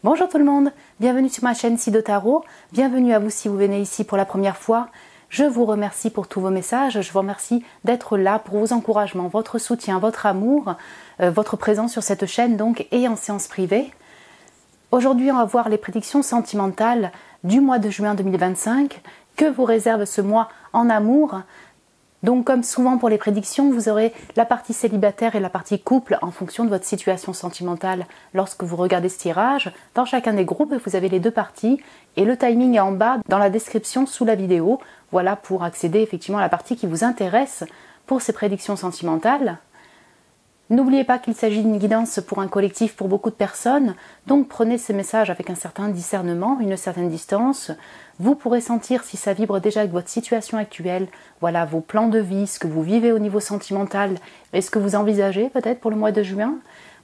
Bonjour tout le monde, bienvenue sur ma chaîne Sido Tarot, bienvenue à vous si vous venez ici pour la première fois. Je vous remercie pour tous vos messages, je vous remercie d'être là pour vos encouragements, votre soutien, votre amour, votre présence sur cette chaîne donc et en séance privée. Aujourd'hui on va voir les prédictions sentimentales du mois de juin 2025, que vous réserve ce mois en amour. Donc comme souvent pour les prédictions, vous aurez la partie célibataire et la partie couple en fonction de votre situation sentimentale lorsque vous regardez ce tirage. Dans chacun des groupes, vous avez les deux parties et le timing est en bas dans la description sous la vidéo. Voilà pour accéder effectivement à la partie qui vous intéresse pour ces prédictions sentimentales. N'oubliez pas qu'il s'agit d'une guidance pour un collectif pour beaucoup de personnes, donc prenez ces messages avec un certain discernement, une certaine distance. Vous pourrez sentir si ça vibre déjà avec votre situation actuelle, voilà vos plans de vie, ce que vous vivez au niveau sentimental et ce que vous envisagez peut-être pour le mois de juin.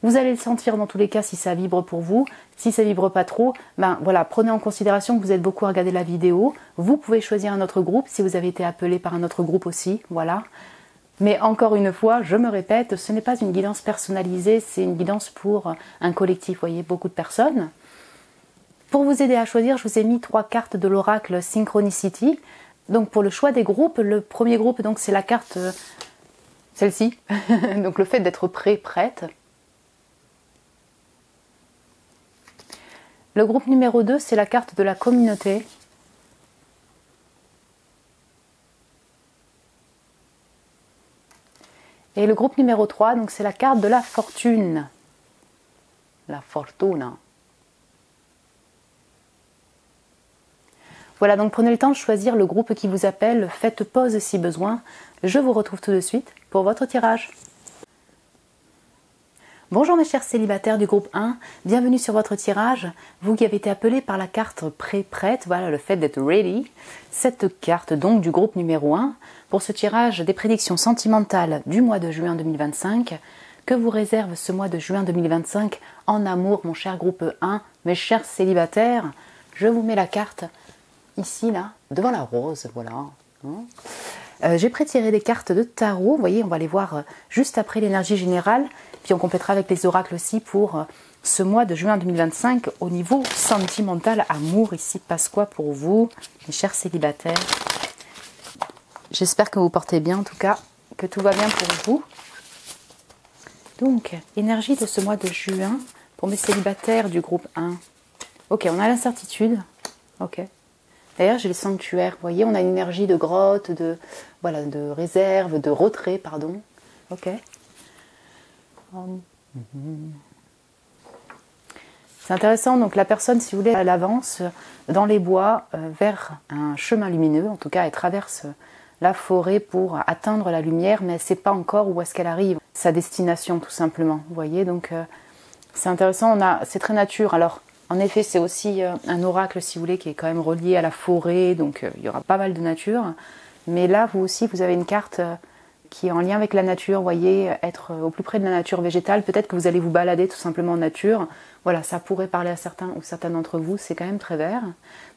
Vous allez le sentir dans tous les cas si ça vibre pour vous. Si ça vibre pas trop, voilà, prenez en considération que vous êtes beaucoup à regarder la vidéo. Vous pouvez choisir un autre groupe si vous avez été appelé par un autre groupe aussi, voilà. Mais encore une fois, je me répète, ce n'est pas une guidance personnalisée, c'est une guidance pour un collectif, vous voyez, beaucoup de personnes. Pour vous aider à choisir, je vous ai mis 3 cartes de l'oracle Synchronicity. Donc pour le choix des groupes, le premier groupe, donc c'est la carte, celle-ci, donc le fait d'être prêt, prête. Le groupe numéro 2, c'est la carte de la communauté. Et le groupe numéro 3, donc c'est la carte de la fortune. La fortuna. Voilà, donc prenez le temps de choisir le groupe qui vous appelle. Faites pause si besoin. Je vous retrouve tout de suite pour votre tirage. Bonjour mes chers célibataires du groupe 1, bienvenue sur votre tirage. Vous qui avez été appelé par la carte prêt-prête, voilà le fait d'être ready. Cette carte donc du groupe numéro 1, pour ce tirage des prédictions sentimentales du mois de juin 2025, que vous réserve ce mois de juin 2025 en amour mon cher groupe 1, mes chers célibataires. Je vous mets la carte ici là, devant la rose, voilà. J'ai prétiré des cartes de tarot, vous voyez, on va les voir juste après l'énergie générale, puis on complétera avec les oracles aussi pour ce mois de juin 2025 au niveau sentimental, amour, ici passe quoi pour vous, mes chers célibataires. J'espère que vous portez bien, en tout cas, que tout va bien pour vous. Donc, énergie de ce mois de juin pour mes célibataires du groupe 1. Ok, on a l'incertitude, ok. D'ailleurs, j'ai le sanctuaire, vous voyez, on a une énergie de grotte, de réserve, de retrait, pardon. Ok. C'est intéressant, donc la personne, si vous voulez, elle avance dans les bois vers un chemin lumineux, en tout cas, elle traverse la forêt pour atteindre la lumière, mais elle ne sait pas encore où est-ce qu'elle arrive, sa destination, tout simplement. Vous voyez, donc c'est intéressant, c'est très nature. Alors, en effet, c'est aussi un oracle, si vous voulez, qui est quand même relié à la forêt, donc il y aura pas mal de nature. Mais là, vous aussi, vous avez une carte qui est en lien avec la nature, vous voyez, être au plus près de la nature végétale. Peut-être que vous allez vous balader tout simplement en nature. Voilà, ça pourrait parler à certains ou certaines d'entre vous, c'est quand même très vert.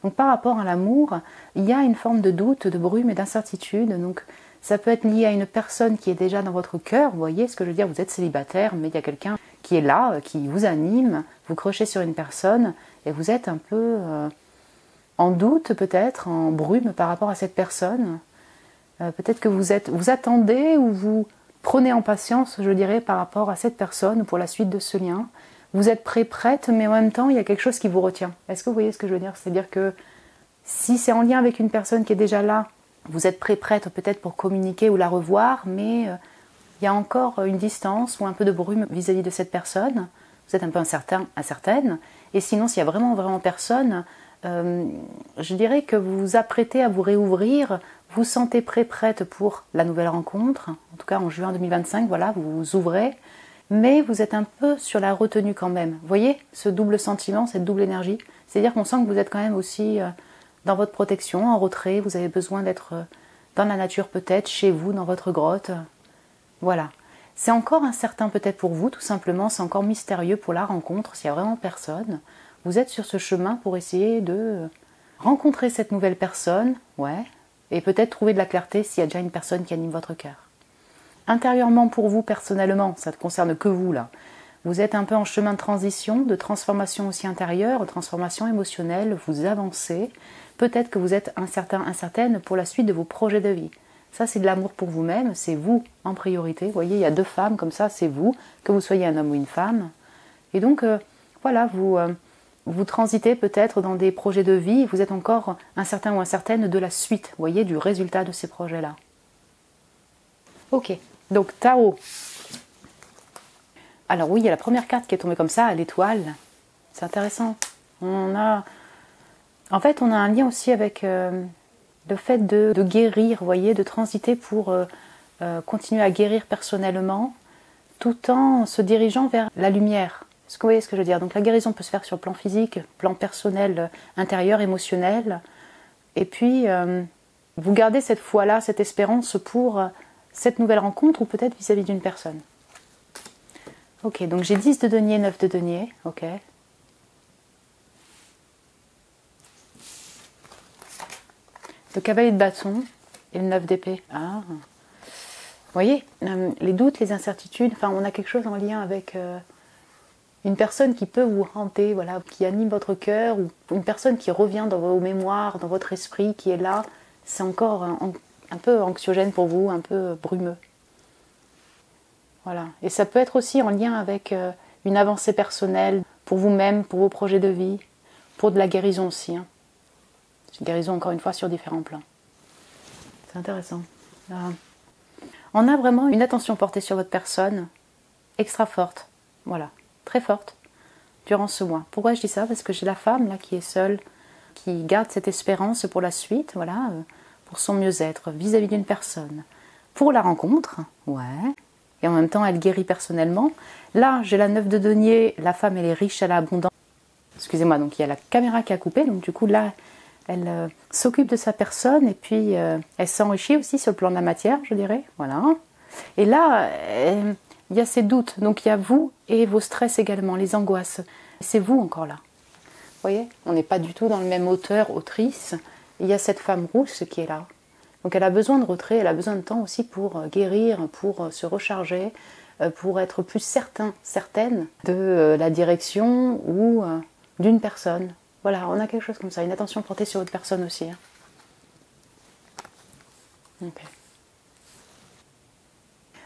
Donc par rapport à l'amour, il y a une forme de doute, de brume et d'incertitude. Donc ça peut être lié à une personne qui est déjà dans votre cœur, vous voyez ce que je veux dire, vous êtes célibataire, mais il y a quelqu'un qui est là, qui vous anime, vous crochez sur une personne et vous êtes un peu en doute peut-être, en brume par rapport à cette personne. Peut-être que vous attendez ou vous prenez en patience, je dirais, par rapport à cette personne ou pour la suite de ce lien. Vous êtes prête, mais en même temps, il y a quelque chose qui vous retient. Est-ce que vous voyez ce que je veux dire? C'est-à-dire que si c'est en lien avec une personne qui est déjà là, vous êtes prête peut-être pour communiquer ou la revoir, mais il y a encore une distance ou un peu de brume vis-à-vis de cette personne. Vous êtes un peu incertaine. Et sinon, s'il y a vraiment personne, je dirais que vous vous apprêtez à vous réouvrir, vous sentez prête pour la nouvelle rencontre. En tout cas, en juin 2025, voilà, vous vous ouvrez. Mais vous êtes un peu sur la retenue quand même. Vous voyez ce double sentiment, cette double énergie? C'est-à-dire qu'on sent que vous êtes quand même aussi dans votre protection, en retrait. Vous avez besoin d'être dans la nature peut-être, chez vous, dans votre grotte. Voilà. C'est encore incertain peut-être pour vous, tout simplement. C'est encore mystérieux pour la rencontre, s'il n'y a vraiment personne. Vous êtes sur ce chemin pour essayer de rencontrer cette nouvelle personne, ouais, et peut-être trouver de la clarté s'il y a déjà une personne qui anime votre cœur. Intérieurement pour vous, personnellement, ça ne concerne que vous là. Vous êtes un peu en chemin de transition, de transformation aussi intérieure, transformation émotionnelle, vous avancez. Peut-être que vous êtes incertain, incertaine pour la suite de vos projets de vie. Ça, c'est de l'amour pour vous-même, c'est vous en priorité. Vous voyez, il y a deux femmes comme ça, c'est vous, que vous soyez un homme ou une femme. Et donc, voilà, vous transitez peut-être dans des projets de vie, vous êtes encore incertain ou incertaine de la suite, vous voyez, du résultat de ces projets-là. Ok, donc Tarot. Alors oui, il y a la première carte qui est tombée comme ça, à l'étoile. C'est intéressant. En fait, on a un lien aussi avec le fait de guérir, vous voyez, de transiter pour continuer à guérir personnellement, tout en se dirigeant vers la lumière. Est-ce que vous voyez ce que je veux dire? Donc la guérison peut se faire sur le plan physique, plan personnel, intérieur, émotionnel. Et puis, vous gardez cette foi-là, cette espérance pour cette nouvelle rencontre ou peut-être vis-à-vis d'une personne. Ok, donc j'ai 10 de denier, 9 de denier. Ok. Le cavalier de bâton et le 9 d'épée. Ah. Vous voyez, les doutes, les incertitudes, enfin on a quelque chose en lien avec une personne qui peut vous hanter, voilà, qui anime votre cœur, ou une personne qui revient dans vos mémoires, dans votre esprit, qui est là. C'est encore un peu anxiogène pour vous, un peu brumeux. Voilà. Et ça peut être aussi en lien avec une avancée personnelle pour vous-même, pour vos projets de vie, pour de la guérison aussi. Hein. Une guérison encore une fois sur différents plans. C'est intéressant. On a vraiment une attention portée sur votre personne extra forte. Voilà. Très forte durant ce mois. Pourquoi je dis ça? Parce que j'ai la femme là qui est seule, qui garde cette espérance pour la suite, voilà, pour son mieux-être vis-à-vis d'une personne. Pour la rencontre, ouais. Et en même temps, elle guérit personnellement. Là, j'ai la 9 de denier, la femme, elle est riche, elle a abondance. Excusez-moi, donc il y a la caméra qui a coupé, donc du coup, là, elle s'occupe de sa personne et puis elle s'enrichit aussi sur le plan de la matière, je dirais. Voilà. Et là, il y a ces doutes. Donc il y a vous et vos stress également, les angoisses. C'est vous encore là. Vous voyez, on n'est pas du tout dans le même auteur, autrice. Il y a cette femme rousse qui est là. Donc elle a besoin de retrait, elle a besoin de temps aussi pour guérir, pour se recharger, pour être plus certaine de la direction ou d'une personne. Voilà, on a quelque chose comme ça, une attention portée sur votre personne aussi. Hein. Okay.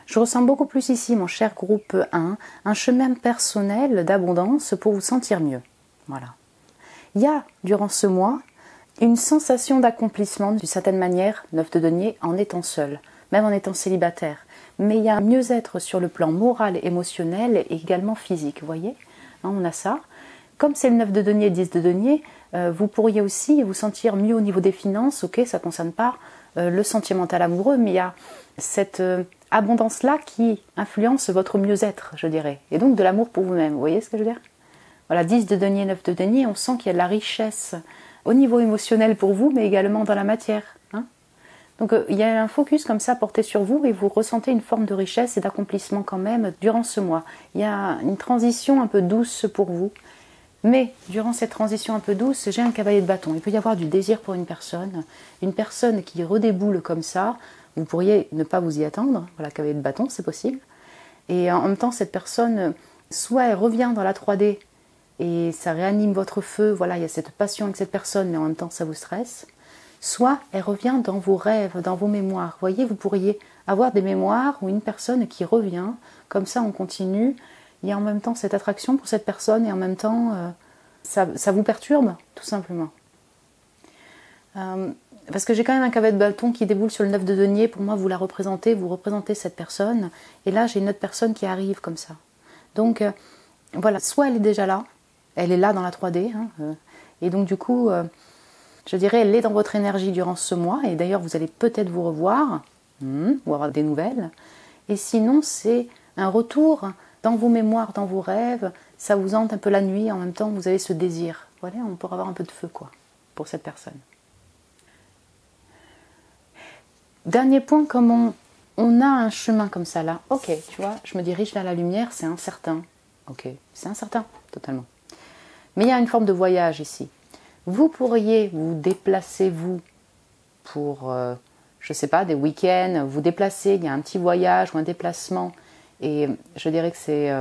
Je ressens beaucoup plus ici, mon cher groupe 1, un chemin personnel d'abondance pour vous sentir mieux. Voilà. Il y a, durant ce mois, une sensation d'accomplissement d'une certaine manière, 9 de denier, en étant seul, même en étant célibataire. Mais il y a un mieux-être sur le plan moral, émotionnel et également physique, vous voyez, hein, on a ça. Comme c'est le 9 de denier et 10 de denier, vous pourriez aussi vous sentir mieux au niveau des finances, ok, ça ne concerne pas le sentimental amoureux, mais il y a cette abondance-là qui influence votre mieux-être, je dirais, et donc de l'amour pour vous-même, vous voyez ce que je veux dire? Voilà, 10 de denier, 9 de denier, on sent qu'il y a de la richesse au niveau émotionnel pour vous, mais également dans la matière. Hein. Donc il y a un focus comme ça porté sur vous et vous ressentez une forme de richesse et d'accomplissement quand même durant ce mois. Il y a une transition un peu douce pour vous. Mais durant cette transition un peu douce, j'ai un cavalier de bâton. Il peut y avoir du désir pour une personne qui redéboule comme ça. Vous pourriez ne pas vous y attendre. Voilà, cavalier de bâton, c'est possible. Et en même temps, cette personne, soit elle revient dans la 3D et ça réanime votre feu. Voilà, il y a cette passion avec cette personne, mais en même temps, ça vous stresse. Soit elle revient dans vos rêves, dans vos mémoires. Vous voyez, vous pourriez avoir des mémoires ou une personne qui revient. Comme ça, on continue. Il y a en même temps cette attraction pour cette personne et en même temps, ça vous perturbe, tout simplement. Parce que j'ai quand même un cavalier de bâton qui déboule sur le 9 de denier. Pour moi, vous représentez cette personne. Et là, j'ai une autre personne qui arrive comme ça. Donc, voilà, soit elle est déjà là, elle est là dans la 3D. Hein, et donc, du coup, je dirais, elle est dans votre énergie durant ce mois. Et d'ailleurs, vous allez peut-être vous revoir ou avoir des nouvelles. Et sinon, c'est un retour dans vos mémoires, dans vos rêves, ça vous hante un peu la nuit, en même temps vous avez ce désir. Voilà, on pourra avoir un peu de feu, quoi, pour cette personne. Dernier point, comme on a un chemin comme ça là, ok, tu vois, je me dirige vers la lumière, c'est incertain. Ok, c'est incertain, totalement. Mais il y a une forme de voyage ici. Vous pourriez vous déplacer, vous, pour, je sais pas, des week-ends, vous déplacer, il y a un petit voyage ou un déplacement. Et je dirais que c'est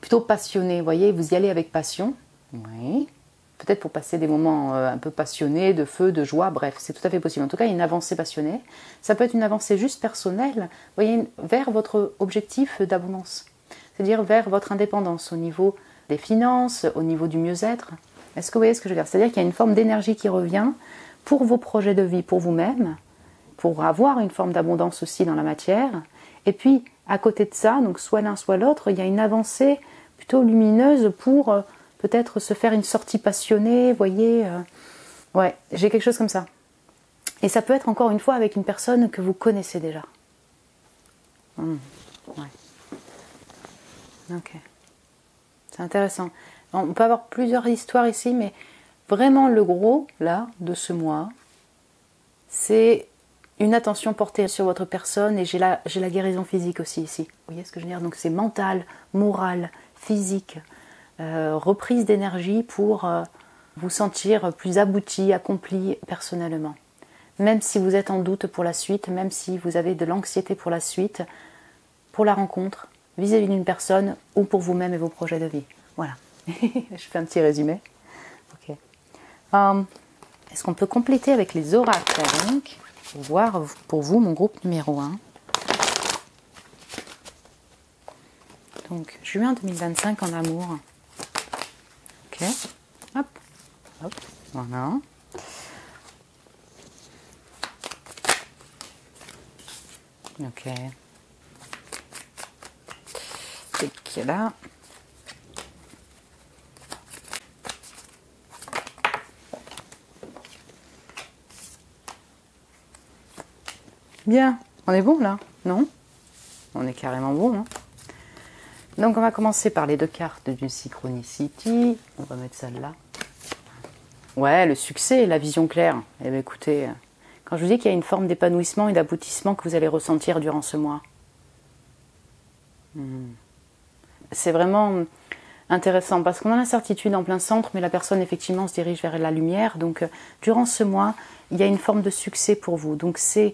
plutôt passionné, vous voyez, vous y allez avec passion. Oui. Peut-être pour passer des moments un peu passionnés, de feu, de joie, bref, c'est tout à fait possible. En tout cas, il y a une avancée passionnée. Ça peut être une avancée juste personnelle, vous voyez, vers votre objectif d'abondance. C'est-à-dire vers votre indépendance au niveau des finances, au niveau du mieux-être. Est-ce que vous voyez ce que je veux dire? C'est-à-dire qu'il y a une forme d'énergie qui revient pour vos projets de vie, pour vous-même, pour avoir une forme d'abondance aussi dans la matière. Et puis, à côté de ça, donc soit l'un soit l'autre, il y a une avancée plutôt lumineuse pour peut-être se faire une sortie passionnée, vous voyez. Ouais, j'ai quelque chose comme ça. Et ça peut être encore une fois avec une personne que vous connaissez déjà. Ouais. Ok. C'est intéressant. On peut avoir plusieurs histoires ici, mais vraiment le gros, là, de ce mois, c'est une attention portée sur votre personne, et j'ai la guérison physique aussi ici. Vous voyez ce que je veux dire? Donc c'est mental, moral, physique, reprise d'énergie pour vous sentir plus abouti, accompli personnellement. Même si vous êtes en doute pour la suite, même si vous avez de l'anxiété pour la suite, pour la rencontre, vis-à-vis d'une personne ou pour vous-même et vos projets de vie. Voilà. Je fais un petit résumé. Ok. Est-ce qu'on peut compléter avec les oracles donc, pour voir pour vous mon groupe numéro 1. Donc, juin 2025 en amour. Ok. Hop. Hop. Voilà. Ok. C'est là. Bien, on est bon là? Non? On est carrément bon. Hein. Donc on va commencer par les 2 cartes du Synchronicity. On va mettre celle-là. Ouais, le succès, la vision claire. Eh bien écoutez, quand je vous dis qu'il y a une forme d'épanouissement et d'aboutissement que vous allez ressentir durant ce mois. C'est vraiment intéressant parce qu'on a l'incertitude en plein centre, mais la personne effectivement se dirige vers la lumière. Donc durant ce mois, il y a une forme de succès pour vous. Donc c'est,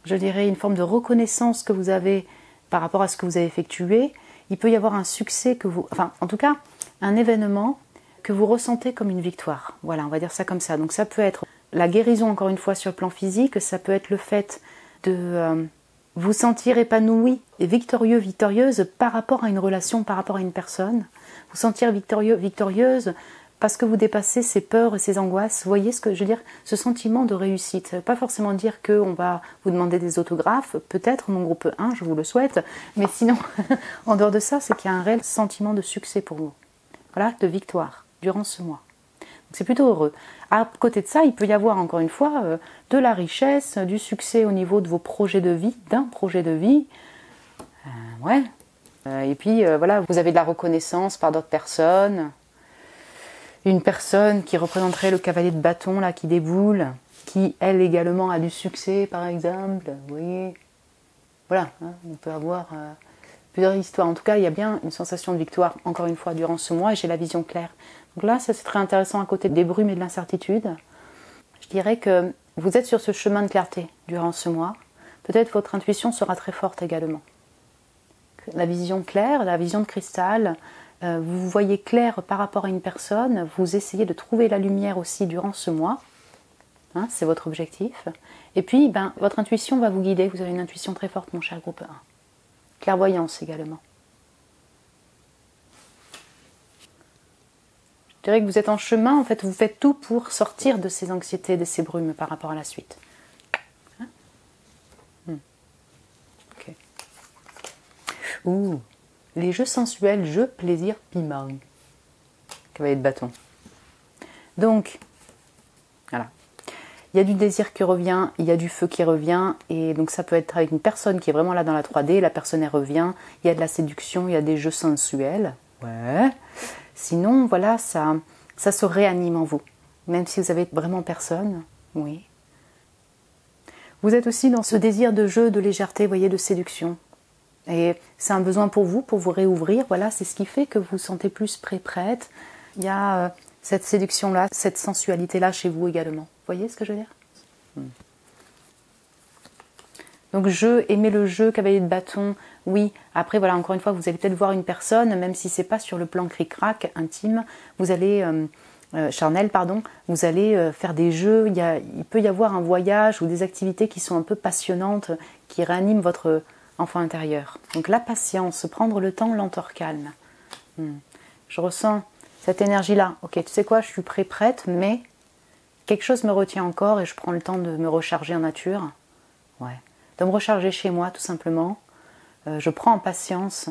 je dirais, une forme de reconnaissance que vous avez par rapport à ce que vous avez effectué. Il peut y avoir un succès que vous... Enfin, en tout cas, un événement que vous ressentez comme une victoire. Voilà, on va dire ça comme ça. Donc ça peut être la guérison, encore une fois, sur le plan physique. Ça peut être le fait de vous sentir épanoui et victorieux, victorieuse par rapport à une relation, par rapport à une personne. Vous sentir victorieux, victorieuse parce que vous dépassez ces peurs et ces angoisses. Vous voyez ce que je veux dire? Ce sentiment de réussite. Ça ne veut pas forcément dire qu'on va vous demander des autographes. Peut-être, mon groupe 1, je vous le souhaite. Mais sinon, en dehors de ça, c'est qu'il y a un réel sentiment de succès pour vous. Voilà, de victoire durant ce mois. C'est plutôt heureux. À côté de ça, il peut y avoir encore une fois de la richesse, du succès au niveau de vos projets de vie, d'un projet de vie. Ouais. Et puis voilà, vous avez de la reconnaissance par d'autres personnes. Une personne qui représenterait le cavalier de bâton là qui déboule, qui elle également a du succès par exemple. Vous voyez. Voilà, hein, on peut avoir plusieurs histoires. En tout cas, il y a bien une sensation de victoire encore une fois durant ce mois et j'ai la vision claire. Donc là, ça c'est très intéressant à côté des brumes et de l'incertitude. Je dirais que vous êtes sur ce chemin de clarté durant ce mois. Peut-être votre intuition sera très forte également. La vision claire, la vision de cristal, vous voyez clair par rapport à une personne, vous essayez de trouver la lumière aussi durant ce mois. Hein, c'est votre objectif. Et puis, votre intuition va vous guider. Vous avez une intuition très forte, mon cher groupe 1. Clairvoyance également. Je dirais que vous êtes en chemin, en fait, vous faites tout pour sortir de ces anxiétés, de ces brumes par rapport à la suite. Hein? Ok. Ouh, les jeux sensuels, jeux, plaisir, piment. Cavalier de bâton. Donc, voilà. Il y a du désir qui revient, il y a du feu qui revient, et donc ça peut être avec une personne qui est vraiment là dans la 3D, la personne elle revient, il y a de la séduction, il y a des jeux sensuels. Ouais. Sinon, voilà, ça se réanime en vous. Même si vous avez vraiment personne, oui. Vous êtes aussi dans ce désir de jeu, de légèreté, vous voyez, de séduction. Et c'est un besoin pour vous réouvrir. Voilà, c'est ce qui fait que vous vous sentez plus prête. Il y a cette séduction-là, cette sensualité-là chez vous également. Vous voyez ce que je veux dire? Donc jeu, aimer le jeu, cavalier de bâton, oui. Après voilà, encore une fois, vous allez peut-être voir une personne, même si c'est pas sur le plan cric-crac intime, vous allez charnel, pardon, vous allez faire des jeux, il peut y avoir un voyage ou des activités qui sont un peu passionnantes, qui réaniment votre enfant intérieur. Donc la patience, prendre le temps, lenteur, calme. Je ressens cette énergie-là. Ok, tu sais quoi, je suis prête, mais quelque chose me retient encore et je prends le temps de me recharger en nature. Ouais, de me recharger chez moi tout simplement. Je prends en patience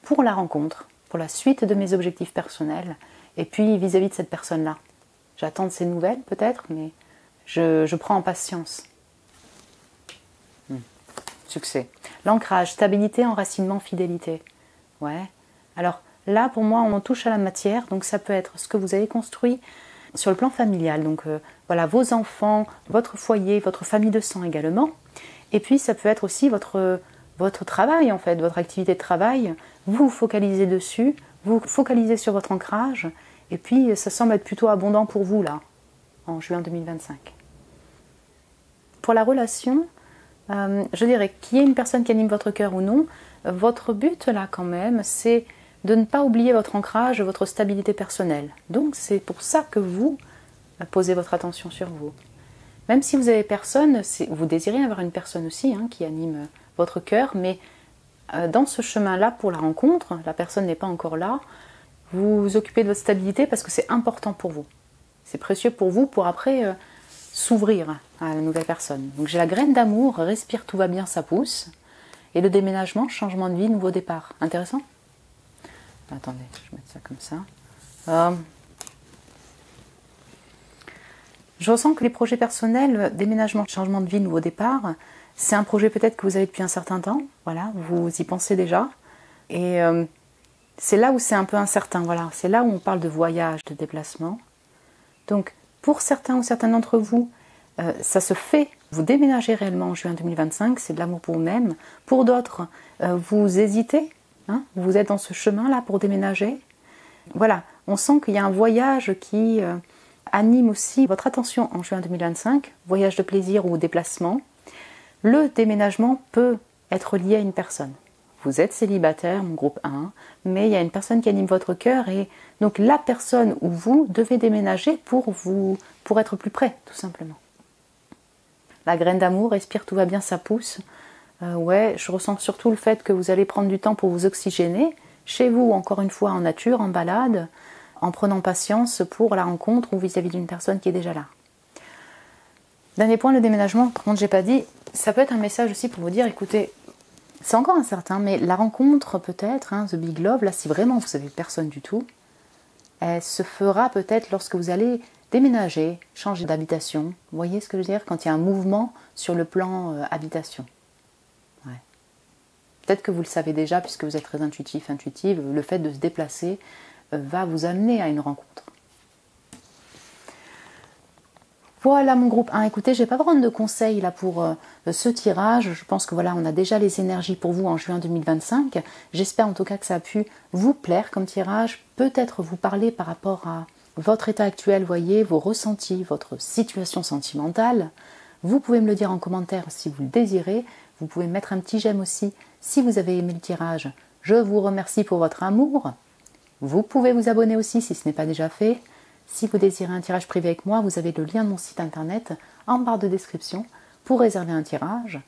pour la rencontre, pour la suite de mes objectifs personnels et puis vis-à-vis de cette personne-là. J'attends de ses nouvelles peut-être, mais je prends en patience. Succès. L'ancrage, stabilité, enracinement, fidélité. Ouais. Alors là, pour moi, on touche à la matière, donc ça peut être ce que vous avez construit sur le plan familial. Donc voilà, vos enfants, votre foyer, votre famille de sang également. Et puis ça peut être aussi votre travail en fait, votre activité de travail. Vous vous focalisez dessus, vous focalisez sur votre ancrage. Et puis ça semble être plutôt abondant pour vous là, en juin 2025. Pour la relation, je dirais qu'il y ait une personne qui anime votre cœur ou non, votre but là quand même, c'est de ne pas oublier votre ancrage, votre stabilité personnelle. Donc c'est pour ça que vous posez votre attention sur vous. Même si vous avez personne, vous désirez avoir une personne aussi qui anime votre cœur, mais dans ce chemin-là pour la rencontre, la personne n'est pas encore là, vous vous occupez de votre stabilité parce que c'est important pour vous. C'est précieux pour vous pour après s'ouvrir à la nouvelle personne. Donc j'ai la graine d'amour, respire, tout va bien, ça pousse. Et le déménagement, changement de vie, nouveau départ. Intéressant ? Attendez, je vais mettre ça comme ça. Je ressens que les projets personnels, déménagement, changement de vie, nouveau départ, c'est un projet peut-être que vous avez depuis un certain temps. Voilà, vous y pensez déjà. Et c'est là où c'est un peu incertain. Voilà, c'est là où on parle de voyage, de déplacement. Donc, pour certains ou certaines d'entre vous, ça se fait. Vous déménagez réellement en juin 2025, c'est de l'amour pour vous-même. Pour d'autres, vous hésitez, vous êtes dans ce chemin-là pour déménager. Voilà, on sent qu'il y a un voyage qui anime aussi votre attention en juin 2025, voyage de plaisir ou déplacement. Le déménagement peut être lié à une personne. Vous êtes célibataire, mon groupe 1, mais il y a une personne qui anime votre cœur et donc la personne où vous devez déménager pour être plus près, tout simplement. La graine d'amour, respire, tout va bien, ça pousse. Ouais, je ressens surtout le fait que vous allez prendre du temps pour vous oxygéner, chez vous, encore une fois, en nature, en balade, en prenant patience pour la rencontre ou vis-à-vis d'une personne qui est déjà là. Dernier point, le déménagement, par contre, j'ai pas dit, ça peut être un message aussi pour vous dire, écoutez, c'est encore incertain, mais la rencontre peut-être, The Big Love, là, si vraiment vous n'avez personne du tout, elle se fera peut-être lorsque vous allez déménager, changer d'habitation. Vous voyez ce que je veux dire ? Quand il y a un mouvement sur le plan habitation. Ouais. Peut-être que vous le savez déjà, puisque vous êtes très intuitif, intuitive, le fait de se déplacer va vous amener à une rencontre. Voilà mon groupe 1, écoutez, je ne vais pas prendre de conseils là pour ce tirage, je pense que voilà, on a déjà les énergies pour vous en juin 2025, j'espère en tout cas que ça a pu vous plaire comme tirage, peut-être vous parler par rapport à votre état actuel, voyez, vos ressentis, votre situation sentimentale, vous pouvez me le dire en commentaire si vous le désirez, vous pouvez mettre un petit j'aime aussi si vous avez aimé le tirage, je vous remercie pour votre amour, vous pouvez vous abonner aussi si ce n'est pas déjà fait. Si vous désirez un tirage privé avec moi, vous avez le lien de mon site internet en barre de description pour réserver un tirage.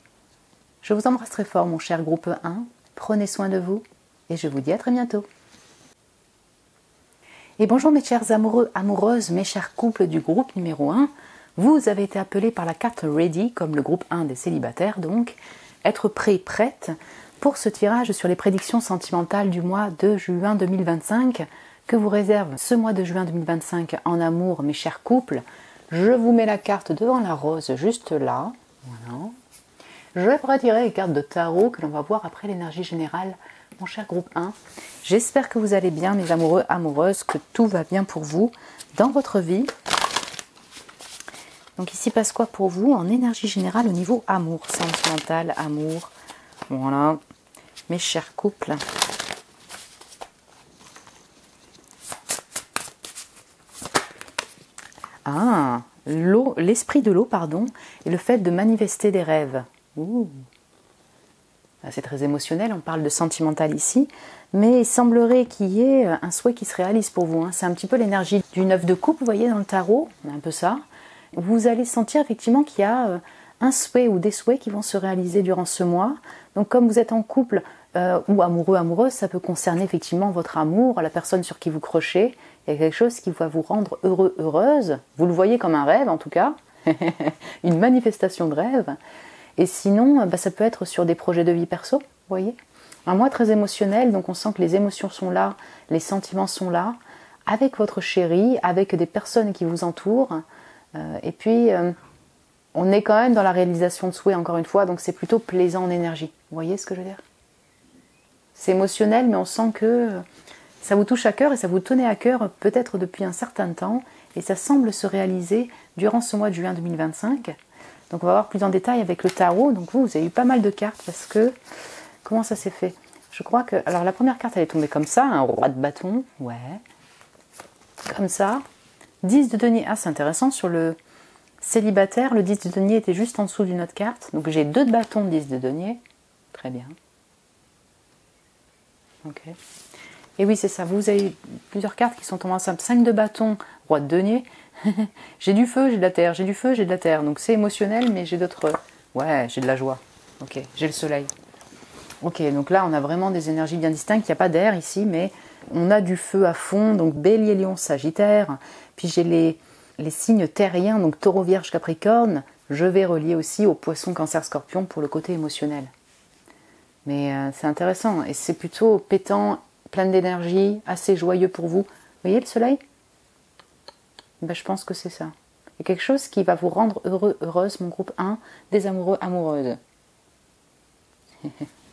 Je vous embrasse très fort mon cher groupe 1, prenez soin de vous et je vous dis à très bientôt. Et bonjour mes chers amoureux, amoureuses, mes chers couples du groupe numéro 1. Vous avez été appelés par la carte Ready, comme le groupe 1 des célibataires donc, être prêt, prête pour ce tirage sur les prédictions sentimentales du mois de juin 2025 que vous réserve ce mois de juin 2025 en amour, mes chers couples. Je vous mets la carte devant la rose, juste là. Voilà. Je vais retirer les cartes de tarot que l'on va voir après l'énergie générale, mon cher groupe 1. J'espère que vous allez bien, mes amoureux, amoureuses, que tout va bien pour vous dans votre vie. Donc ici passe quoi pour vous en énergie générale au niveau amour, sentimental, amour. Voilà, mes chers couples. Ah, l'eau, l'esprit de l'eau, pardon, et le fait de manifester des rêves. Ouh. C'est très émotionnel, on parle de sentimental ici, mais il semblerait qu'il y ait un souhait qui se réalise pour vous. C'est un petit peu l'énergie du 9 de coupe, vous voyez, dans le tarot, un peu ça. Vous allez sentir effectivement qu'il y a un souhait ou des souhaits qui vont se réaliser durant ce mois. Donc comme vous êtes en couple ou amoureux, amoureuse, ça peut concerner effectivement votre amour, la personne sur qui vous crochez. Il y a quelque chose qui va vous rendre heureux, heureuse. Vous le voyez comme un rêve en tout cas, une manifestation de rêve. Et sinon, ça peut être sur des projets de vie perso, vous voyez. Un mois très émotionnel, donc on sent que les émotions sont là, les sentiments sont là, avec votre chéri, avec des personnes qui vous entourent. Et puis, on est quand même dans la réalisation de souhaits, encore une fois, donc c'est plutôt plaisant en énergie. Vous voyez ce que je veux dire? C'est émotionnel, mais on sent que ça vous touche à cœur et ça vous tenait à cœur peut-être depuis un certain temps. Et ça semble se réaliser durant ce mois de juin 2025. Donc on va voir plus en détail avec le tarot. Donc vous avez eu pas mal de cartes parce que... Comment ça s'est fait? Je crois que... Alors la première carte elle est tombée comme ça, un roi de bâton. Ouais. Comme ça. 10 de denier. Ah c'est intéressant, sur le célibataire, le 10 de denier était juste en dessous d'une autre carte. Donc j'ai 2 de bâton, 10 de denier. Très bien. Ok. Et oui c'est ça, vous avez plusieurs cartes qui sont tombées ensemble. 5 de bâton, roi de denier. J'ai du feu, j'ai de la terre, j'ai du feu, j'ai de la terre. Donc c'est émotionnel, mais j'ai d'autres... Ouais, j'ai de la joie. Ok, j'ai le soleil. Ok, donc là, on a vraiment des énergies bien distinctes. Il n'y a pas d'air ici, mais on a du feu à fond. Donc bélier, lion, sagittaire. Puis j'ai les signes terriens, donc taureau, vierge, capricorne. Je vais relier aussi au poisson, cancer, scorpion pour le côté émotionnel. Mais c'est intéressant. Et c'est plutôt pétant, plein d'énergie, assez joyeux pour vous. Vous voyez le soleil? Je pense que c'est ça. Il y a quelque chose qui va vous rendre heureux, heureuse, mon groupe 1, des amoureux, amoureuses.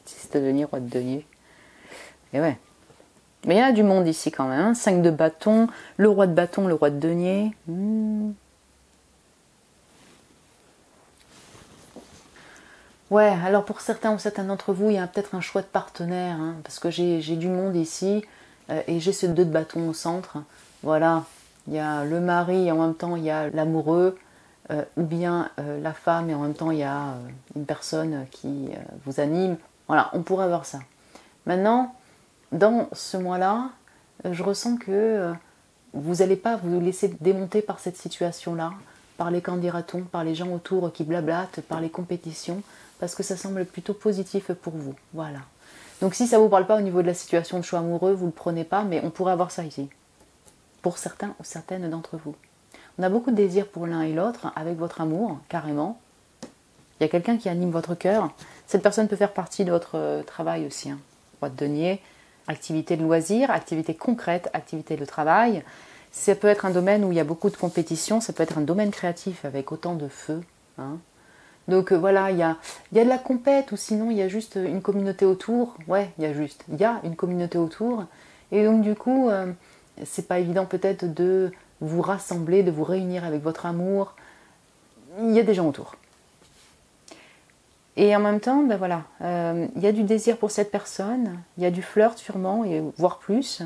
6 de denier, roi de denier. Et ouais. Mais il y a du monde ici quand même. Hein. 5 de bâton, le roi de bâton, le roi de denier. Ouais, alors pour certains ou certaines d'entre vous, il y a peut-être un choix de partenaire. Hein, parce que j'ai du monde ici. Et j'ai ce 2 de bâton au centre. Voilà. Il y a le mari et en même temps il y a l'amoureux, ou bien la femme et en même temps il y a une personne qui vous anime. Voilà, on pourrait avoir ça. Maintenant, dans ce mois-là, je ressens que vous n'allez pas vous laisser démonter par cette situation-là, par les qu'en dira-t-on, par les gens autour qui blablatent, par les compétitions, parce que ça semble plutôt positif pour vous. Voilà. Donc si ça ne vous parle pas au niveau de la situation de choix amoureux, vous ne le prenez pas, mais on pourrait avoir ça ici. Pour certains ou certaines d'entre vous. On a beaucoup de désir pour l'un et l'autre, avec votre amour, carrément. Il y a quelqu'un qui anime votre cœur. Cette personne peut faire partie de votre travail aussi. Hein. Roi de denier, activité de loisir, activité concrète, activité de travail. Ça peut être un domaine où il y a beaucoup de compétition, ça peut être un domaine créatif avec autant de feu. Hein. Donc voilà, il y a de la compète ou sinon il y a juste une communauté autour. Ouais, il y a une communauté autour. Et donc du coup... c'est pas évident peut-être de vous rassembler, de vous réunir avec votre amour. Il y a des gens autour. Et en même temps, voilà, il y a du désir pour cette personne, il y a du flirt sûrement, voire plus.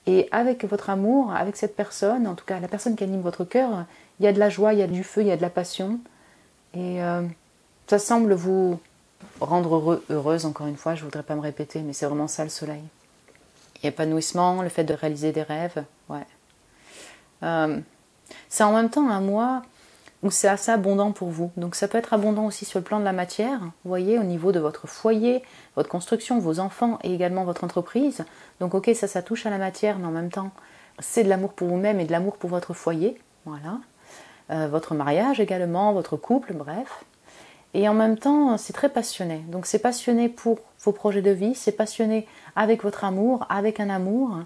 Et avec votre amour, avec cette personne, en tout cas la personne qui anime votre cœur, il y a de la joie, il y a du feu, il y a de la passion. Et ça semble vous rendre heureux, heureuse, encore une fois, je ne voudrais pas me répéter, mais c'est vraiment ça le soleil. Épanouissement, le fait de réaliser des rêves, ouais. C'est en même temps un mois où c'est assez abondant pour vous. Donc ça peut être abondant aussi sur le plan de la matière, vous voyez, au niveau de votre foyer, votre construction, vos enfants et également votre entreprise. Donc ok, ça touche à la matière, mais en même temps, c'est de l'amour pour vous-même et de l'amour pour votre foyer, voilà. Votre mariage également, votre couple, bref. Et en même temps, c'est très passionné. Donc c'est passionné pour vos projets de vie, c'est passionné avec votre amour, avec un amour.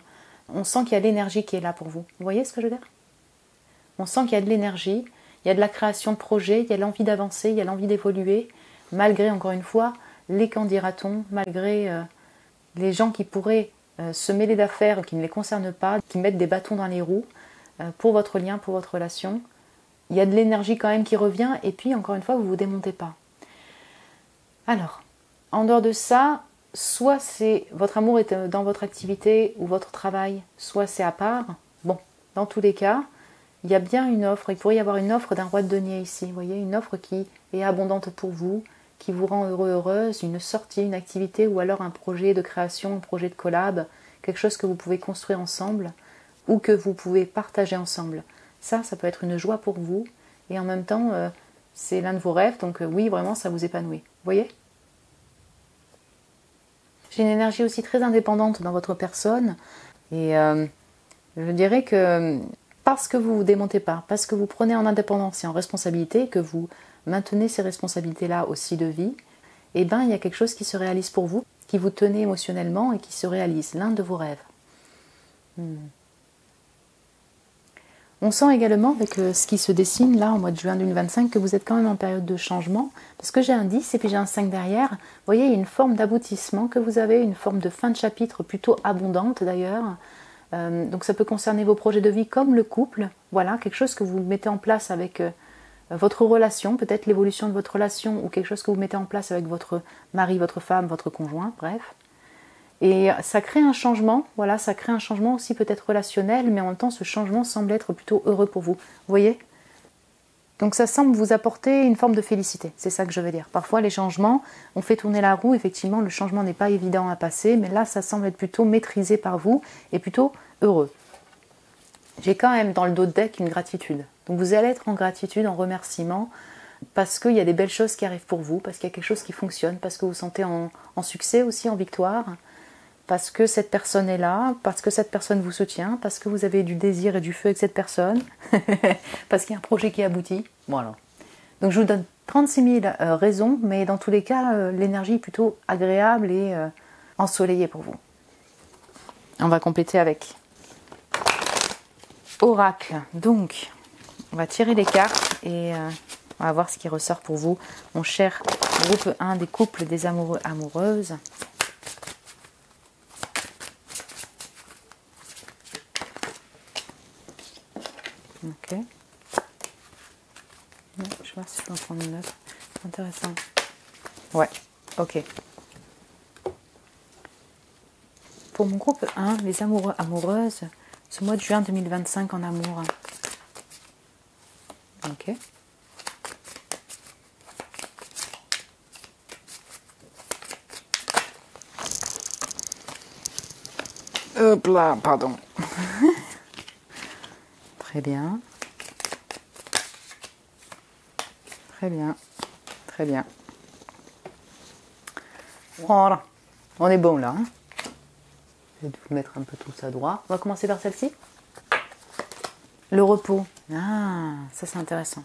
On sent qu'il y a l'énergie qui est là pour vous. Vous voyez ce que je veux dire? On sent qu'il y a de l'énergie, il y a de la création de projets, il y a l'envie d'avancer, il y a l'envie d'évoluer, malgré, encore une fois, les qu'en dira-t-on, malgré les gens qui pourraient se mêler d'affaires qui ne les concernent pas, qui mettent des bâtons dans les roues pour votre lien, pour votre relation. Il y a de l'énergie quand même qui revient et puis, encore une fois, vous ne vous démontez pas. Alors, en dehors de ça, soit c'est votre amour est dans votre activité ou votre travail, soit c'est à part. Bon, dans tous les cas, il y a bien une offre. Il pourrait y avoir une offre d'un roi de denier ici. Vous voyez, une offre qui est abondante pour vous, qui vous rend heureux, heureuse, une sortie, une activité ou alors un projet de création, un projet de collab, quelque chose que vous pouvez construire ensemble ou que vous pouvez partager ensemble. Ça peut être une joie pour vous et en même temps, c'est l'un de vos rêves, donc oui, vraiment, ça vous épanouit. Vous voyez ? J'ai une énergie aussi très indépendante dans votre personne et je dirais que parce que vous ne vous démontez pas, parce que vous prenez en indépendance et en responsabilité, que vous maintenez ces responsabilités-là aussi de vie, eh bien, il y a quelque chose qui se réalise pour vous, qui vous tenez émotionnellement et qui se réalise, l'un de vos rêves. On sent également avec ce qui se dessine là en mois de juin 2025 que vous êtes quand même en période de changement, parce que j'ai un 10 et puis j'ai un 5 derrière. Vous voyez, il y a une forme d'aboutissement que vous avez, une forme de fin de chapitre plutôt abondante d'ailleurs. Donc ça peut concerner vos projets de vie comme le couple, voilà, quelque chose que vous mettez en place avec votre relation, peut-être l'évolution de votre relation ou quelque chose que vous mettez en place avec votre mari, votre femme, votre conjoint, bref. Et ça crée un changement, voilà, ça crée un changement aussi peut-être relationnel, mais en même temps ce changement semble être plutôt heureux pour vous, vous voyez ? Donc ça semble vous apporter une forme de félicité, c'est ça que je veux dire. Parfois les changements, on fait tourner la roue, effectivement le changement n'est pas évident à passer, mais là ça semble être plutôt maîtrisé par vous et plutôt heureux. J'ai quand même dans le dos de deck une gratitude. Donc vous allez être en gratitude, en remerciement, parce qu'il y a des belles choses qui arrivent pour vous, parce qu'il y a quelque chose qui fonctionne, parce que vous vous sentez en succès aussi, en victoire, parce que cette personne est là, parce que cette personne vous soutient, parce que vous avez du désir et du feu avec cette personne, parce qu'il y a un projet qui aboutit. Voilà. Donc je vous donne 36 000 raisons, mais dans tous les cas, l'énergie est plutôt agréable et ensoleillée pour vous. On va compléter avec Oracle. Donc, on va tirer les cartes et on va voir ce qui ressort pour vous, mon cher groupe 1 des couples des amoureux, amoureuses. Ok. Je vais voir si je peux en prendre une autre. C'est intéressant. Ouais, ok. Pour mon groupe 1, les amoureux, amoureuses, ce mois de juin 2025 en amour. Ok. Hop là, pardon. Très bien. Très bien. Très bien. Voilà. On est bon là. Hein, je vais vous mettre un peu tout ça droit. On va commencer par celle-ci. Le repos. Ah, ça c'est intéressant.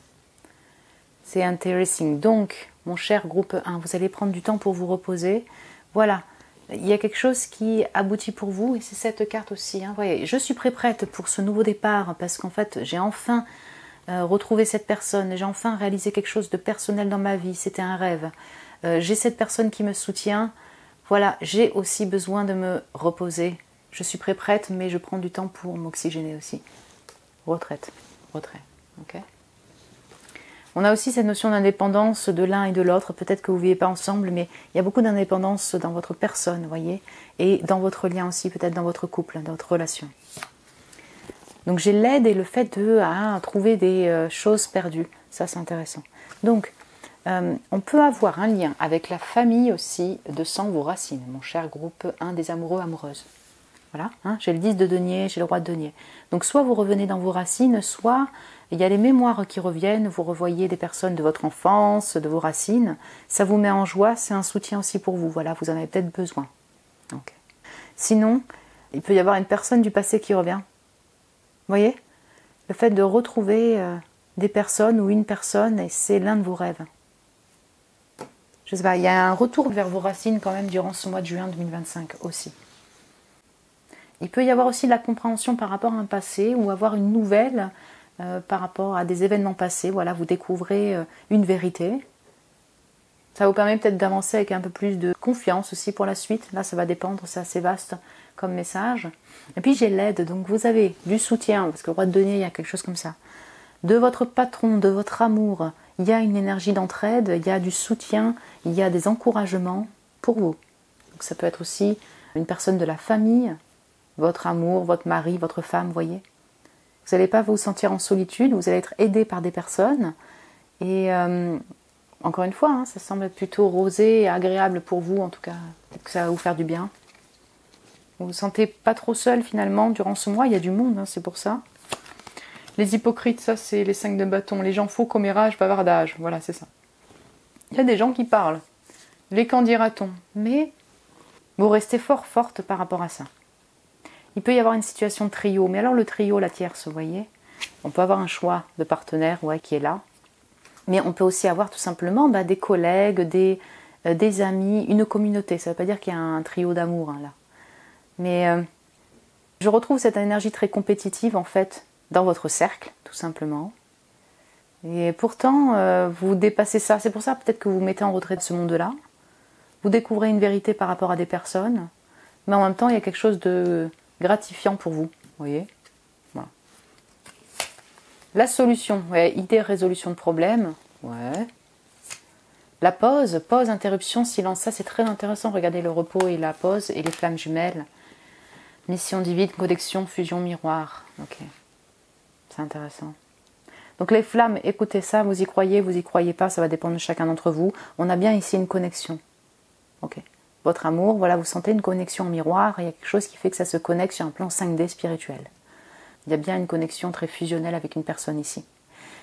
C'est intéressant. Donc, mon cher groupe 1, vous allez prendre du temps pour vous reposer. Voilà. Il y a quelque chose qui aboutit pour vous et c'est cette carte aussi. Hein. Voyez, je suis prête pour ce nouveau départ parce qu'en fait, j'ai enfin retrouvé cette personne. J'ai enfin réalisé quelque chose de personnel dans ma vie. C'était un rêve. J'ai cette personne qui me soutient. Voilà, j'ai aussi besoin de me reposer. Je suis prête, mais je prends du temps pour m'oxygéner aussi. Retraite, retrait. Ok. On a aussi cette notion d'indépendance de l'un et de l'autre. Peut-être que vous ne vivez pas ensemble, mais il y a beaucoup d'indépendance dans votre personne, vous voyez, et dans votre lien aussi, peut-être dans votre couple, dans votre relation. Donc j'ai l'aide et le fait de trouver des choses perdues. Ça, c'est intéressant. Donc, on peut avoir un lien avec la famille aussi de sang, vos racines, mon cher groupe 1 des amoureux, amoureuses. Voilà, hein, j'ai le 10 de denier, j'ai le roi de denier. Donc soit vous revenez dans vos racines, soit il y a les mémoires qui reviennent, vous revoyez des personnes de votre enfance, de vos racines. Ça vous met en joie, c'est un soutien aussi pour vous. Voilà, vous en avez peut-être besoin. Okay. Sinon, il peut y avoir une personne du passé qui revient. Vous voyez ? Le fait de retrouver des personnes ou une personne, et c'est l'un de vos rêves. Je sais pas, il y a un retour vers vos racines quand même durant ce mois de juin 2025 aussi. Il peut y avoir aussi de la compréhension par rapport à un passé ou avoir une nouvelle par rapport à des événements passés. Voilà, vous découvrez une vérité. Ça vous permet peut-être d'avancer avec un peu plus de confiance aussi pour la suite. Là, ça va dépendre, c'est assez vaste comme message. Et puis j'ai l'aide, donc vous avez du soutien, parce que le roi de denier, il y a quelque chose comme ça. De votre patron, de votre amour, il y a une énergie d'entraide, il y a du soutien, il y a des encouragements pour vous. Donc ça peut être aussi une personne de la famille, votre amour, votre mari, votre femme, vous voyez. Vous n'allez pas vous sentir en solitude, vous allez être aidé par des personnes. Et Encore une fois, hein, ça semble être plutôt rosé et agréable pour vous, en tout cas. Peut-être que ça va vous faire du bien. Vous vous sentez pas trop seul finalement durant ce mois. Il y a du monde, hein, c'est pour ça. Les hypocrites, ça c'est les 5 de bâton. Les gens faux, commérages, bavardage. Voilà, c'est ça. Il y a des gens qui parlent. Les qu'en dira-t-on. Mais vous restez forte par rapport à ça. Il peut y avoir une situation de trio. Mais alors le trio, la tierce, vous voyez, on peut avoir un choix de partenaire qui est là. Mais on peut aussi avoir tout simplement des collègues, des amis, une communauté. Ça ne veut pas dire qu'il y a un trio d'amour là. Mais je retrouve cette énergie très compétitive en fait dans votre cercle, tout simplement. Et pourtant, vous dépassez ça. C'est pour ça peut-être que vous vous mettez en retrait de ce monde-là. Vous découvrez une vérité par rapport à des personnes. Mais en même temps, il y a quelque chose de gratifiant pour vous. Vous voyez ? Voilà. La solution, idée, résolution de problème. Ouais. La pause, interruption, silence. Ça, c'est très intéressant. Regardez le repos et la pause et les flammes jumelles. Mission divine, connexion, fusion, miroir. Ok. C'est intéressant. Donc les flammes, écoutez ça, vous y croyez pas, ça va dépendre de chacun d'entre vous. On a bien ici une connexion. Ok. Votre amour, voilà, vous sentez une connexion en miroir, il y a quelque chose qui fait que ça se connecte sur un plan 5D spirituel. Il y a bien une connexion très fusionnelle avec une personne ici.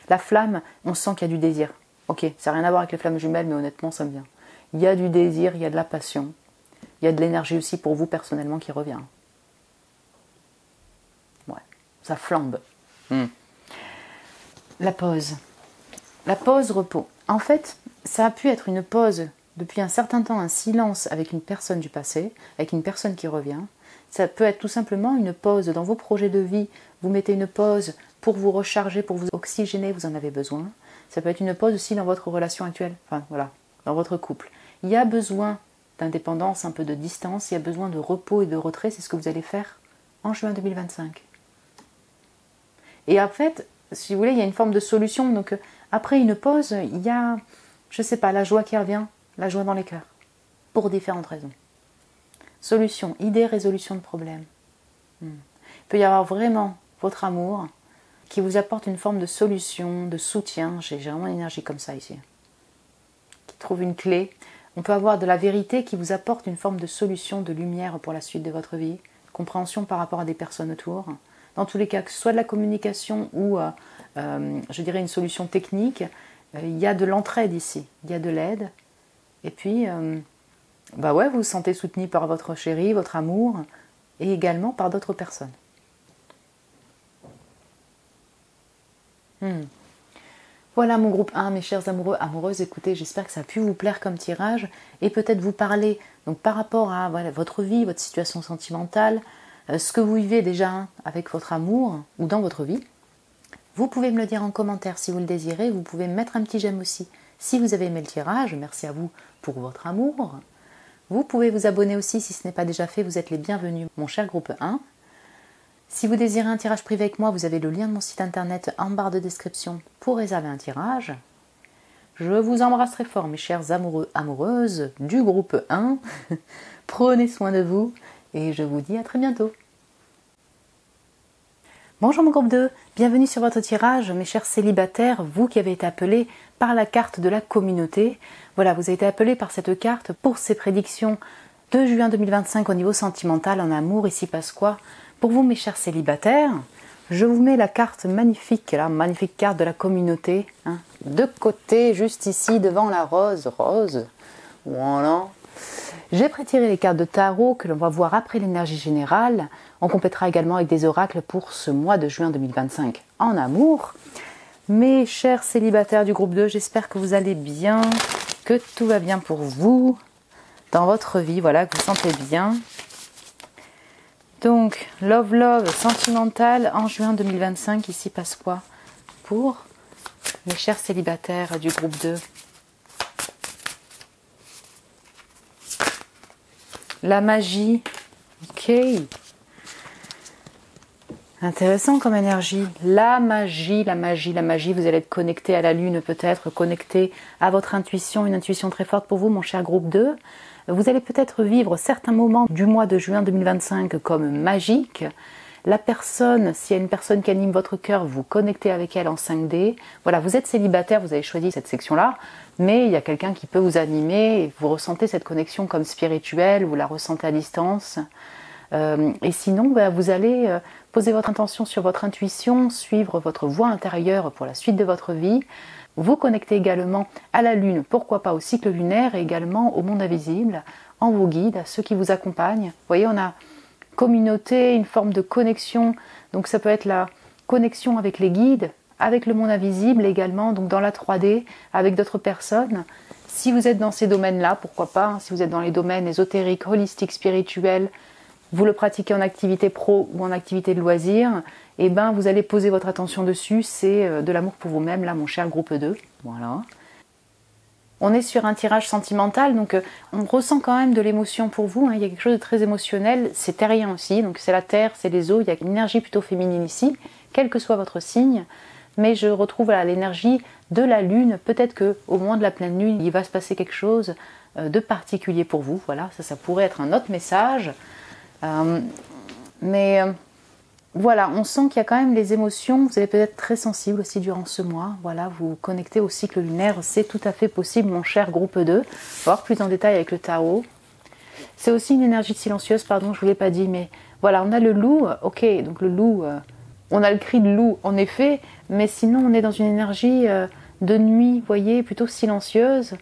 La flamme, on sent qu'il y a du désir. Ok, ça n'a rien à voir avec les flammes jumelles, mais honnêtement, ça me vient. Il y a du désir, il y a de la passion. Il y a de l'énergie aussi pour vous personnellement qui revient. Ouais, ça flambe. La pause. La pause repos. En fait, ça a pu être une pause depuis un certain temps, un silence avec une personne du passé, avec une personne qui revient. Ça peut être tout simplement une pause dans vos projets de vie. Vous mettez une pause pour vous recharger, pour vous oxygéner, vous en avez besoin. Ça peut être une pause aussi dans votre relation actuelle, enfin voilà, dans votre couple. Il y a besoin d'indépendance, un peu de distance, il y a besoin de repos et de retrait, c'est ce que vous allez faire en juin 2025. Et en fait, si vous voulez, il y a une forme de solution. Donc après une pause, il y a, je ne sais pas, la joie qui revient, la joie dans les cœurs, pour différentes raisons. Solution, idée, résolution de problème. Il peut y avoir vraiment votre amour qui vous apporte une forme de solution, de soutien. J'ai vraiment une énergie comme ça ici. Qui trouve une clé. On peut avoir de la vérité qui vous apporte une forme de solution, de lumière pour la suite de votre vie. Compréhension par rapport à des personnes autour. Dans tous les cas, que ce soit de la communication ou, je dirais, une solution technique, il y a de l'entraide ici. Il y a de l'aide. Et puis, vous vous sentez soutenu par votre chéri, votre amour, et également par d'autres personnes. Voilà mon groupe 1, mes chers amoureux, amoureuses, écoutez, j'espère que ça a pu vous plaire comme tirage et peut-être vous parler donc, par rapport à votre vie, votre situation sentimentale, ce que vous vivez déjà avec votre amour ou dans votre vie. Vous pouvez me le dire en commentaire si vous le désirez, vous pouvez me mettre un petit j'aime aussi si vous avez aimé le tirage, merci à vous pour votre amour. Vous pouvez vous abonner aussi si ce n'est pas déjà fait, vous êtes les bienvenus, mon cher groupe 1. Si vous désirez un tirage privé avec moi, vous avez le lien de mon site internet en barre de description pour réserver un tirage. Je vous embrasse très fort, mes chers amoureux, amoureuses du groupe 1. Prenez soin de vous et je vous dis à très bientôt. Bonjour mon groupe 2, bienvenue sur votre tirage, mes chers célibataires, vous qui avez été appelés par la carte de la communauté. Voilà, vous avez été appelés par cette carte pour ces prédictions de juin 2025 au niveau sentimental, en amour, ici passe quoi? Pour vous mes chers célibataires, je vous mets la carte magnifique, la magnifique carte de la communauté, de côté, juste ici, devant la rose, voilà. J'ai prétiré les cartes de tarot que l'on va voir après l'énergie générale. On complétera également avec des oracles pour ce mois de juin 2025 en amour. Mes chers célibataires du groupe 2, j'espère que vous allez bien, que tout va bien pour vous dans votre vie, voilà, que vous sentez bien. Donc, love, sentimental en juin 2025, ici passe quoi pour mes chers célibataires du groupe 2? La magie, ok. Intéressant comme énergie. La magie, vous allez être connecté à la lune peut-être, connecté à votre intuition, une intuition très forte pour vous, mon cher groupe 2. Vous allez peut-être vivre certains moments du mois de juin 2025 comme magiques. La personne, s'il y a une personne qui anime votre cœur, vous connectez avec elle en 5D. Voilà, vous êtes célibataire, vous avez choisi cette section-là, mais il y a quelqu'un qui peut vous animer et vous ressentez cette connexion comme spirituelle, vous la ressentez à distance. Et sinon, vous allez poser votre intention sur votre intuition, suivre votre voie intérieure pour la suite de votre vie. Vous connectez également à la Lune, pourquoi pas au cycle lunaire et également au monde invisible, en vos guides, à ceux qui vous accompagnent. Vous voyez, on a communauté, une forme de connexion, donc ça peut être la connexion avec les guides, avec le monde invisible également, donc dans la 3D, avec d'autres personnes. Si vous êtes dans ces domaines-là, pourquoi pas, hein, si vous êtes dans les domaines ésotériques, holistiques, spirituels, vous le pratiquez en activité pro ou en activité de loisir, et ben vous allez poser votre attention dessus, c'est de l'amour pour vous-même, là mon cher groupe 2. Voilà. On est sur un tirage sentimental, donc on ressent quand même de l'émotion pour vous, hein. Il y a quelque chose de très émotionnel, c'est terrien aussi, donc c'est la terre, c'est les eaux, il y a une énergie plutôt féminine ici, quel que soit votre signe, mais je retrouve l'énergie de la lune, peut-être qu'au moment de la pleine lune, il va se passer quelque chose de particulier pour vous, voilà, ça pourrait être un autre message. Voilà, on sent qu'il y a quand même les émotions, vous allez peut-être être très sensible aussi durant ce mois, voilà, vous connectez au cycle lunaire, c'est tout à fait possible mon cher groupe 2, on va voir plus en détail avec le tarot. C'est aussi une énergie silencieuse, pardon, je ne vous l'ai pas dit, mais voilà, on a le loup, ok, donc le loup, on a le cri de loup en effet, mais sinon on est dans une énergie de nuit, vous voyez, plutôt silencieuse,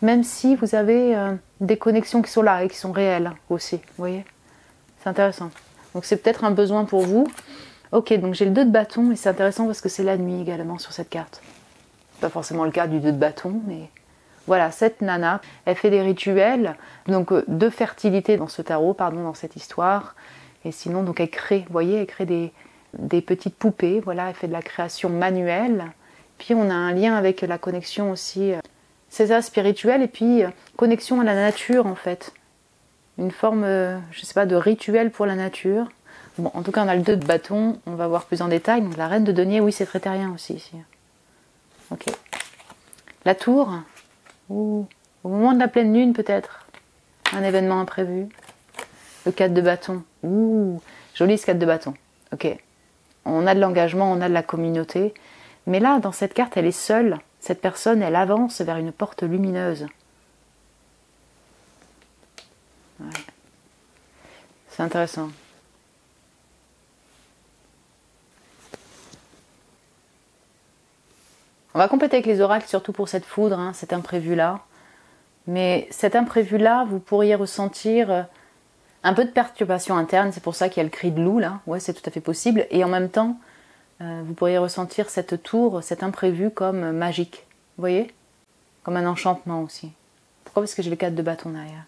même si vous avez des connexions qui sont là et qui sont réelles aussi, vous voyez. C'est intéressant. Donc c'est peut-être un besoin pour vous. Ok, donc j'ai le 2 de bâton et c'est intéressant parce que c'est la nuit également sur cette carte. C'est pas forcément le cas du 2 de bâton, mais voilà, cette nana, elle fait des rituels donc de fertilité dans ce tarot, pardon, dans cette histoire. Et sinon, donc elle crée, vous voyez, elle crée des petites poupées, voilà, elle fait de la création manuelle. Puis on a un lien avec la connexion aussi, c'est ça, spirituelle, et puis connexion à la nature en fait. Une forme, je sais pas, de rituel pour la nature. Bon, en tout cas, on a le 2 de bâton, on va voir plus en détail. Donc la reine de denier, oui, c'est très terrien aussi ici. Ok. La tour, ou au moment de la pleine lune peut-être, un événement imprévu. Le 4 de bâton, ouh, joli ce 4 de bâton. Ok. On a de l'engagement, on a de la communauté. Mais là, dans cette carte, elle est seule. Cette personne, elle avance vers une porte lumineuse. Ouais. C'est intéressant. On va compléter avec les oracles, surtout pour cette foudre, hein, cet imprévu-là. Mais cet imprévu-là, vous pourriez ressentir un peu de perturbation interne. C'est pour ça qu'il y a le cri de loup, là. Ouais, c'est tout à fait possible. Et en même temps, vous pourriez ressentir cette tour, cet imprévu comme magique. Vous voyez? Comme un enchantement aussi. Pourquoi? Parce que j'ai le 4 de bâton derrière.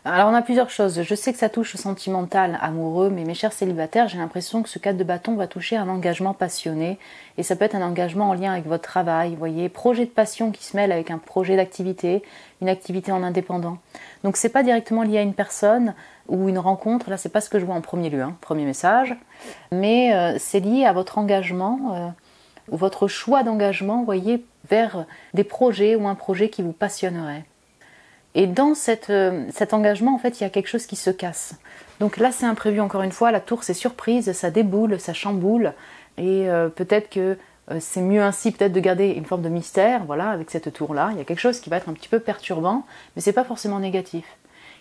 Alors on a plusieurs choses, je sais que ça touche au sentimental, amoureux, mais mes chers célibataires, j'ai l'impression que ce 4 de bâton va toucher un engagement passionné, et ça peut être un engagement en lien avec votre travail, vous voyez, projet de passion qui se mêle avec un projet d'activité, une activité en indépendant. Donc c'est pas directement lié à une personne ou une rencontre, là c'est pas ce que je vois en premier lieu, hein, premier message, mais c'est lié à votre engagement, ou votre choix d'engagement, vous voyez, vers des projets ou un projet qui vous passionnerait. Et dans cet engagement, en fait, il y a quelque chose qui se casse. Donc là, c'est imprévu encore une fois. La tour, c'est surprise, ça déboule, ça chamboule. Et peut-être que c'est mieux ainsi, peut-être de garder une forme de mystère, voilà, avec cette tour-là. Il y a quelque chose qui va être un petit peu perturbant, mais c'est pas forcément négatif.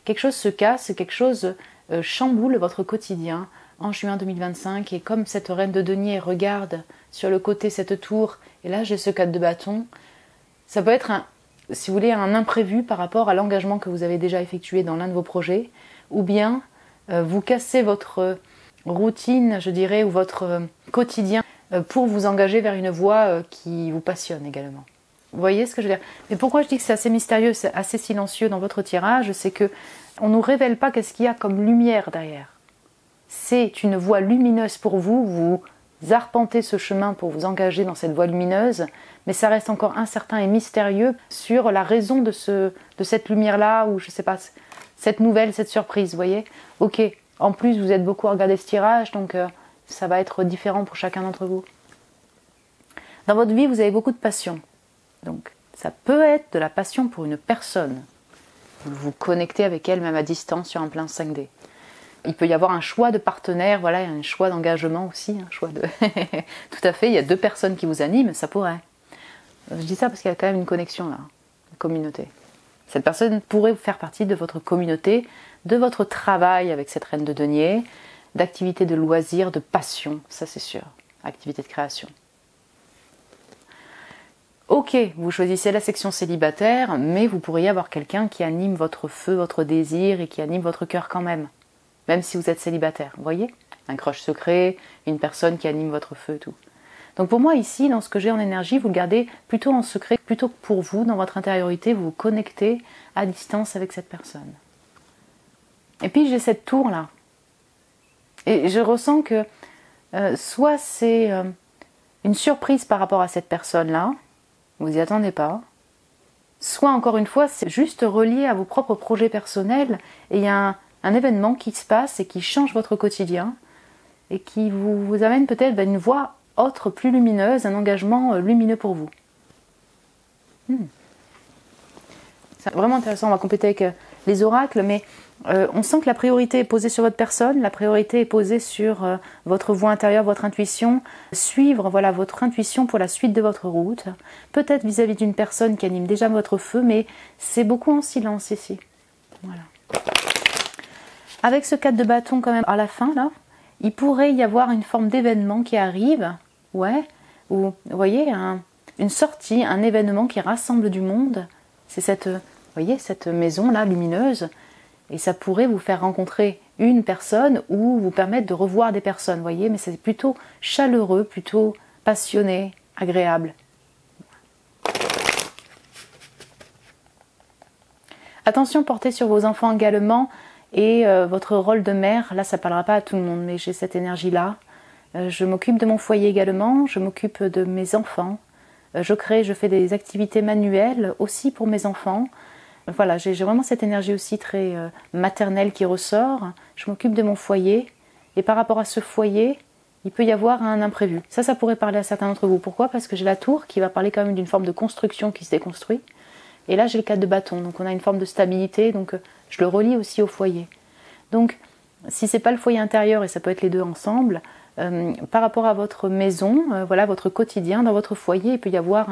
Quelque chose se casse, quelque chose chamboule votre quotidien en juin 2025. Et comme cette reine de denier regarde sur le côté cette tour, et là, j'ai ce 4 de bâton, ça peut être si vous voulez, un imprévu par rapport à l'engagement que vous avez déjà effectué dans l'un de vos projets, ou bien vous cassez votre routine, je dirais, ou votre quotidien pour vous engager vers une voie qui vous passionne également. Vous voyez ce que je veux dire? Mais pourquoi je dis que c'est assez mystérieux, c'est assez silencieux dans votre tirage, c'est que on ne nous révèle pas qu'est-ce qu'il y a comme lumière derrière. C'est une voie lumineuse pour vous, vous arpentez ce chemin pour vous engager dans cette voie lumineuse, mais ça reste encore incertain et mystérieux sur la raison de cette lumière-là, ou je sais pas, cette nouvelle, cette surprise, vous voyez? Ok, en plus vous êtes beaucoup à regarder ce tirage, donc ça va être différent pour chacun d'entre vous. Dans votre vie, vous avez beaucoup de passion. Donc ça peut être de la passion pour une personne. Vous vous connectez avec elle même à distance sur un plan 5D. Il peut y avoir un choix de partenaire, voilà, un choix d'engagement aussi, un choix de... Tout à fait, il y a 2 personnes qui vous animent, ça pourrait. Je dis ça parce qu'il y a quand même une connexion là, une communauté. Cette personne pourrait faire partie de votre communauté, de votre travail avec cette reine de denier, d'activités de loisirs, de passion, ça c'est sûr, activité de création. Ok, vous choisissez la section célibataire, mais vous pourriez avoir quelqu'un qui anime votre feu, votre désir et qui anime votre cœur quand même si vous êtes célibataire, vous voyez? Un crush secret, une personne qui anime votre feu et tout. Donc pour moi ici, dans ce que j'ai en énergie, vous le gardez plutôt en secret, plutôt que pour vous, dans votre intériorité, vous vous connectez à distance avec cette personne. Et puis j'ai cette tour là. Et je ressens que soit c'est une surprise par rapport à cette personne là, vous n'y attendez pas, soit encore une fois c'est juste relié à vos propres projets personnels et il y a un événement qui se passe et qui change votre quotidien et qui vous amène peut-être vers une voie autre, plus lumineuse, un engagement lumineux pour vous. C'est vraiment intéressant, on va compléter avec les oracles, mais on sent que la priorité est posée sur votre personne, la priorité est posée sur votre voie intérieure, votre intuition, suivre voilà, votre intuition pour la suite de votre route, peut-être vis-à-vis d'une personne qui anime déjà votre feu, mais c'est beaucoup en silence ici. Voilà. Avec ce 4 de bâton quand même à la fin, là, il pourrait y avoir une forme d'événement qui arrive, ouais, ou vous voyez, une sortie, un événement qui rassemble du monde. C'est cette, vous voyez, cette maison-là lumineuse, et ça pourrait vous faire rencontrer une personne ou vous permettre de revoir des personnes, vous voyez, mais c'est plutôt chaleureux, plutôt passionné, agréable. Attention portée sur vos enfants également. Et votre rôle de mère, là ça ne parlera pas à tout le monde, mais j'ai cette énergie-là. Je m'occupe de mon foyer également, je m'occupe de mes enfants. Je fais des activités manuelles aussi pour mes enfants. Voilà, j'ai vraiment cette énergie aussi très maternelle qui ressort. Je m'occupe de mon foyer. Et par rapport à ce foyer, il peut y avoir un imprévu. Ça pourrait parler à certains d'entre vous. Pourquoi? Parce que j'ai la tour qui va parler quand même d'une forme de construction qui se déconstruit. Et là, j'ai le 4 de bâton, donc on a une forme de stabilité, donc je le relie aussi au foyer. Donc, si ce n'est pas le foyer intérieur, et ça peut être les deux ensemble, par rapport à votre maison, voilà, votre quotidien, dans votre foyer, il peut y avoir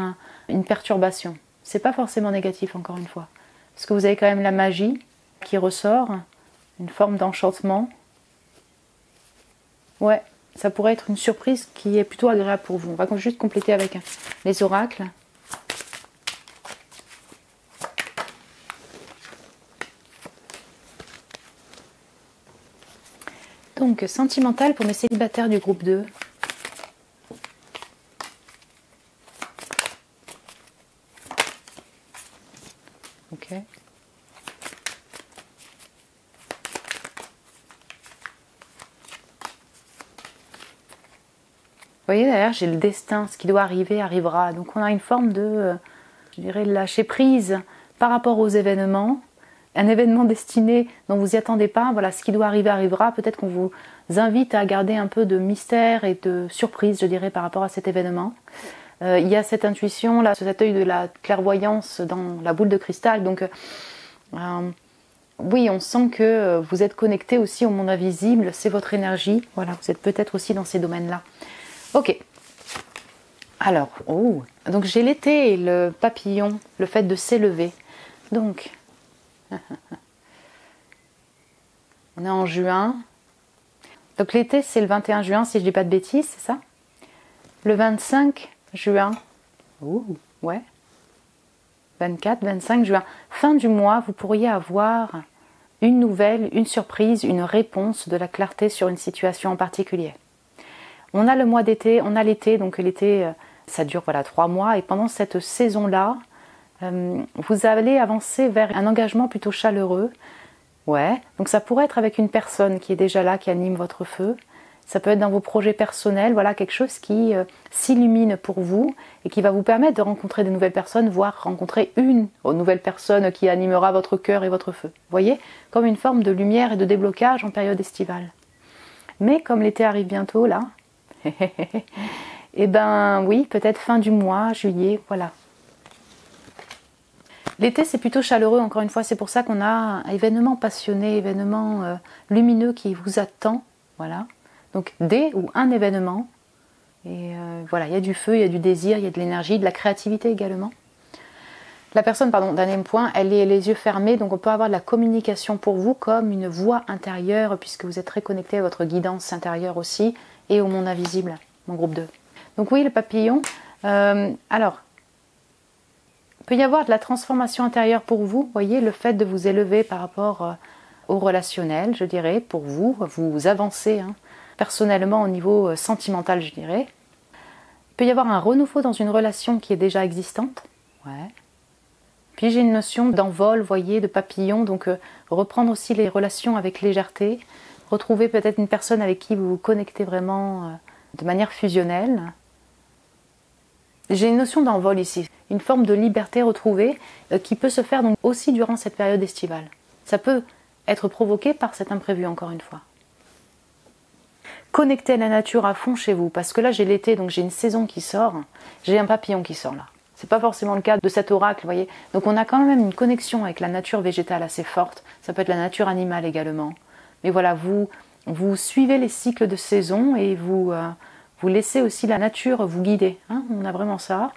une perturbation. Ce n'est pas forcément négatif, encore une fois. Parce que vous avez quand même la magie qui ressort, une forme d'enchantement. Ouais, ça pourrait être une surprise qui est plutôt agréable pour vous. On va juste compléter avec les oracles. Donc, sentimental pour mes célibataires du groupe 2. Ok. Vous voyez, derrière, j'ai le destin. Ce qui doit arriver, arrivera. Donc, on a une forme de, je dirais, lâcher prise par rapport aux événements. Un événement destiné dont vous n'y attendez pas, voilà, ce qui doit arriver arrivera. Peut-être qu'on vous invite à garder un peu de mystère et de surprise, je dirais, par rapport à cet événement. Il y a cette intuition, là, cet œil de la clairvoyance dans la boule de cristal. Donc, oui, on sent que vous êtes connecté aussi au monde invisible, c'est votre énergie. Voilà, vous êtes peut-être aussi dans ces domaines-là. Ok. Alors, donc j'ai l'été et le papillon, le fait de s'élever. Donc... on est en juin. Donc l'été c'est le 21 juin si je dis pas de bêtises, c'est ça? Le 25 juin. Ouais. 24, 25 juin. Fin du mois, vous pourriez avoir une nouvelle, une surprise, une réponse, de la clarté sur une situation en particulier. On a le mois d'été, on a l'été, donc l'été ça dure 3 mois et pendant cette saison-là, vous allez avancer vers un engagement plutôt chaleureux. Ouais, donc ça pourrait être avec une personne qui est déjà là, qui anime votre feu. Ça peut être dans vos projets personnels, voilà, quelque chose qui s'illumine pour vous et qui va vous permettre de rencontrer des nouvelles personnes, voire rencontrer une nouvelle personne qui animera votre cœur et votre feu. Vous voyez, comme une forme de lumière et de déblocage en période estivale. Mais comme l'été arrive bientôt, là, eh ben oui, peut-être fin du mois, juillet, voilà. L'été, c'est plutôt chaleureux, encore une fois. C'est pour ça qu'on a un événement passionné, événement lumineux qui vous attend. Voilà. Donc, des ou un événement. Et voilà, il y a du feu, il y a du désir, il y a de l'énergie, de la créativité également. La personne, pardon, d'un même point, elle est les yeux fermés, donc on peut avoir de la communication pour vous comme une voix intérieure, puisque vous êtes très connecté à votre guidance intérieure aussi, et au monde invisible, mon groupe 2. Donc oui, le papillon. Alors, il peut y avoir de la transformation intérieure pour vous, voyez, le fait de vous élever par rapport au relationnel, je dirais, pour vous, vous avancez personnellement au niveau sentimental, je dirais. Il peut y avoir un renouveau dans une relation qui est déjà existante. Ouais. Puis j'ai une notion d'envol, voyez, de papillon, donc reprendre aussi les relations avec légèreté, retrouver peut-être une personne avec qui vous vous connectez vraiment de manière fusionnelle. J'ai une notion d'envol ici, une forme de liberté retrouvée qui peut se faire donc aussi durant cette période estivale. Ça peut être provoqué par cet imprévu, encore une fois. Connectez à la nature à fond chez vous, parce que là j'ai l'été, donc j'ai une saison qui sort, j'ai un papillon qui sort là. C'est pas forcément le cas de cet oracle, vous voyez. Donc on a quand même une connexion avec la nature végétale assez forte. Ça peut être la nature animale également. Mais voilà, vous suivez les cycles de saison et vous laissez aussi la nature vous guider. On a vraiment ça.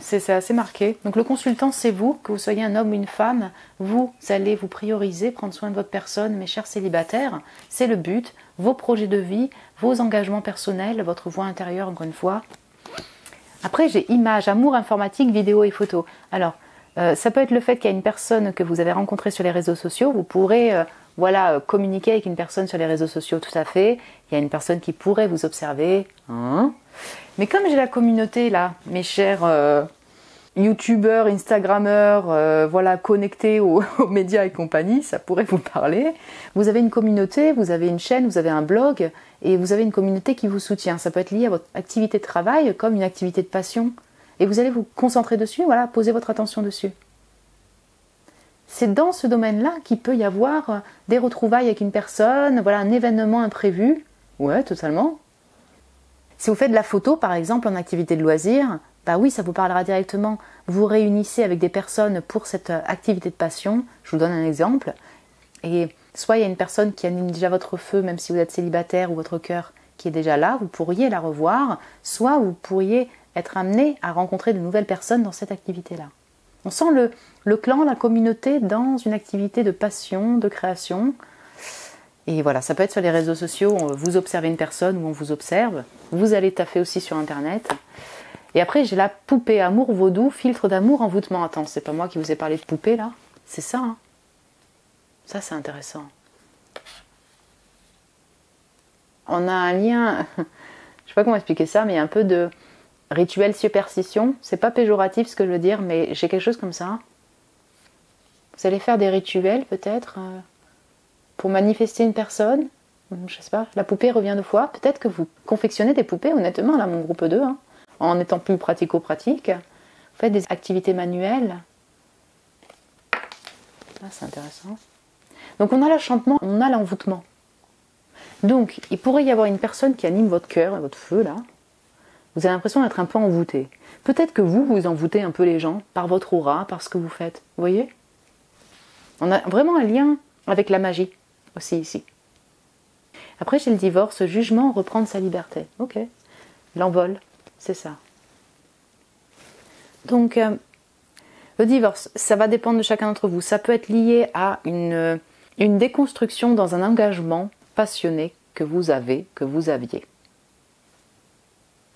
C'est assez marqué. Donc le consultant, c'est vous, que vous soyez un homme ou une femme. Vous allez vous prioriser, prendre soin de votre personne, mes chers célibataires. C'est le but. Vos projets de vie, vos engagements personnels, votre voix intérieure, encore une fois. Après, j'ai images, amour, informatique, vidéo et photos. Alors, ça peut être le fait qu'il y a une personne que vous avez rencontrée sur les réseaux sociaux. Vous pourrez communiquer avec une personne sur les réseaux sociaux, tout à fait. Il y a une personne qui pourrait vous observer. Mais comme j'ai la communauté, là, mes chers youtubeurs, instagrammeurs, connectés aux médias et compagnie, ça pourrait vous parler. Vous avez une communauté, vous avez une chaîne, vous avez un blog, et vous avez une communauté qui vous soutient. Ça peut être lié à votre activité de travail comme une activité de passion. Et vous allez vous concentrer dessus, voilà, poser votre attention dessus. C'est dans ce domaine-là qu'il peut y avoir des retrouvailles avec une personne, voilà, un événement imprévu. Ouais, totalement. Si vous faites de la photo, par exemple, en activité de loisir, bah oui, ça vous parlera directement. Vous vous réunissez avec des personnes pour cette activité de passion. Je vous donne un exemple. Et soit il y a une personne qui anime déjà votre feu, même si vous êtes célibataire, ou votre cœur qui est déjà là, vous pourriez la revoir. Soit vous pourriez être amené à rencontrer de nouvelles personnes dans cette activité-là. On sent le clan, la communauté dans une activité de passion, de création. Et voilà, ça peut être sur les réseaux sociaux, vous observez une personne ou on vous observe. Vous allez taffer aussi sur Internet. Et après, j'ai la poupée amour vaudou, filtre d'amour, envoûtement. Attends, c'est pas moi qui vous ai parlé de poupée là? C'est ça, hein? Ça, c'est intéressant. On a un lien, je sais pas comment expliquer ça, mais il y a un peu de rituel superstition. C'est pas péjoratif ce que je veux dire, mais j'ai quelque chose comme ça. Vous allez faire des rituels peut-être pour manifester une personne. Je sais pas, la poupée revient 2 fois. Peut-être que vous confectionnez des poupées, honnêtement, là, mon groupe 2, en étant plus pratico-pratique. Vous faites des activités manuelles. Ah, c'est intéressant. Donc on a l'enchantement, on a l'envoûtement. Donc il pourrait y avoir une personne qui anime votre cœur, votre feu là. Vous avez l'impression d'être un peu envoûté. Peut-être que vous envoûtez un peu les gens par votre aura, par ce que vous faites. Vous voyez? On a vraiment un lien avec la magie aussi ici. Après j'ai le divorce, jugement, reprendre sa liberté. Ok. L'envol, c'est ça. Donc le divorce, ça va dépendre de chacun d'entre vous. Ça peut être lié à une déconstruction dans un engagement passionné que vous aviez.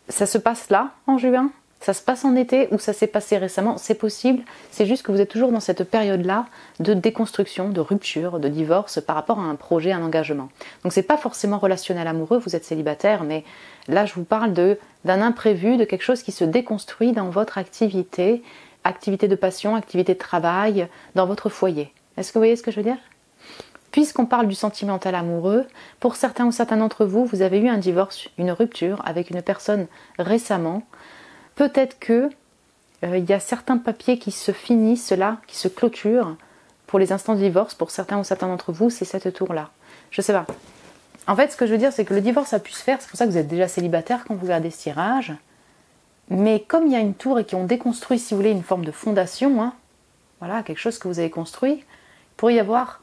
Ça se passe là, en juin? Ça se passe en été ou ça s'est passé récemment? C'est possible, c'est juste que vous êtes toujours dans cette période-là de déconstruction, de rupture, de divorce par rapport à un projet, un engagement. Donc c'est pas forcément relationnel amoureux, vous êtes célibataire, mais là je vous parle d'un imprévu, de quelque chose qui se déconstruit dans votre activité de passion, activité de travail, dans votre foyer. Est-ce que vous voyez ce que je veux dire? Puisqu'on parle du sentimental amoureux, pour certains ou certains d'entre vous, vous avez eu un divorce, une rupture avec une personne récemment. Peut-être que il y a certains papiers qui se finissent là, qui se clôturent pour les instants de divorce. Pour certains ou certains d'entre vous, c'est cette tour-là. Je sais pas. En fait, ce que je veux dire, c'est que le divorce a pu se faire. C'est pour ça que vous êtes déjà célibataire quand vous regardez ce tirage. Mais comme il y a une tour et qui ont déconstruit, si vous voulez, une forme de fondation, voilà, quelque chose que vous avez construit. Il pourrait y avoir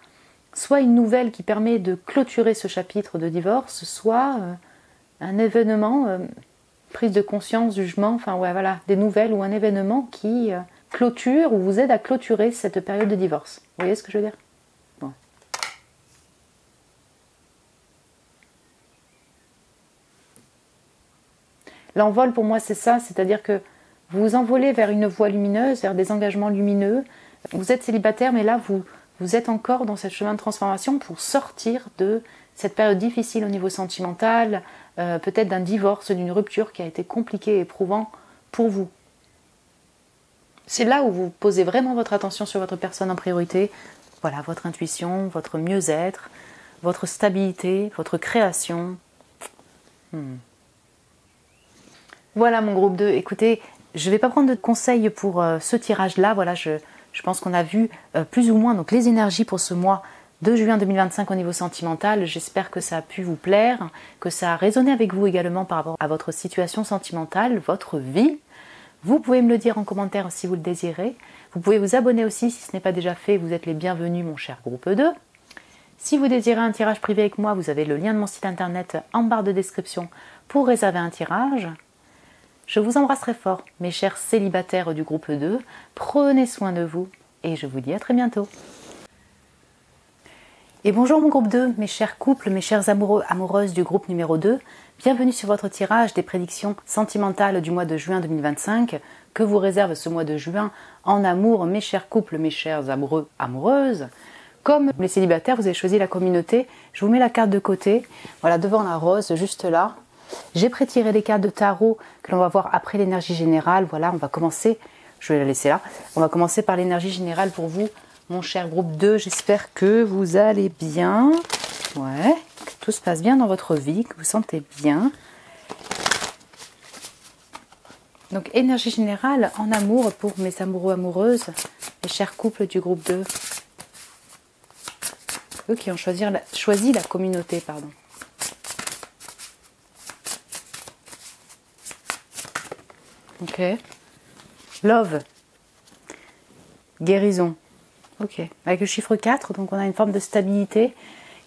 soit une nouvelle qui permet de clôturer ce chapitre de divorce, soit un événement, prise de conscience, jugement, enfin ouais, voilà, des nouvelles ou un événement qui clôture ou vous aide à clôturer cette période de divorce. Vous voyez ce que je veux dire? Bon. L'envol pour moi c'est ça, c'est-à-dire que vous vous envolez vers une voie lumineuse, vers des engagements lumineux. Vous êtes célibataire, mais là vous êtes encore dans ce chemin de transformation pour sortir de cette période difficile au niveau sentimental, peut-être d'un divorce, d'une rupture qui a été compliquée et éprouvant pour vous. C'est là où vous posez vraiment votre attention sur votre personne en priorité. Voilà, votre intuition, votre mieux-être, votre stabilité, votre création. Voilà mon groupe 2. Écoutez, je ne vais pas prendre de conseils pour ce tirage-là. Voilà, je pense qu'on a vu plus ou moins donc, les énergies pour ce mois de juin 2025 au niveau sentimental. J'espère que ça a pu vous plaire, que ça a résonné avec vous également par rapport à votre situation sentimentale, votre vie. Vous pouvez me le dire en commentaire si vous le désirez. Vous pouvez vous abonner aussi si ce n'est pas déjà fait. Vous êtes les bienvenus, mon cher groupe 2. Si vous désirez un tirage privé avec moi, vous avez le lien de mon site internet en barre de description pour réserver un tirage. Je vous embrasse très fort, mes chers célibataires du groupe 2. Prenez soin de vous et je vous dis à très bientôt. Et bonjour mon groupe 2, mes chers couples, mes chers amoureux, amoureuses du groupe numéro 2. Bienvenue sur votre tirage des prédictions sentimentales du mois de juin 2025 que vous réserve ce mois de juin en amour, mes chers couples, mes chers amoureux, amoureuses. Comme les célibataires, vous avez choisi la communauté. Je vous mets la carte de côté, voilà, devant la rose, juste là. J'ai pré-tiré les cartes de tarot que l'on va voir après l'énergie générale. Voilà, on va commencer, je vais la laisser là. On va commencer par l'énergie générale pour vous, mon cher groupe 2. J'espère que vous allez bien. Ouais, que tout se passe bien dans votre vie, que vous sentez bien. Donc, énergie générale en amour pour mes amoureux, amoureuses, mes chers couples du groupe 2. Eux qui ont choisi la communauté, pardon. Ok. Love. Guérison. Ok. Avec le chiffre 4, donc on a une forme de stabilité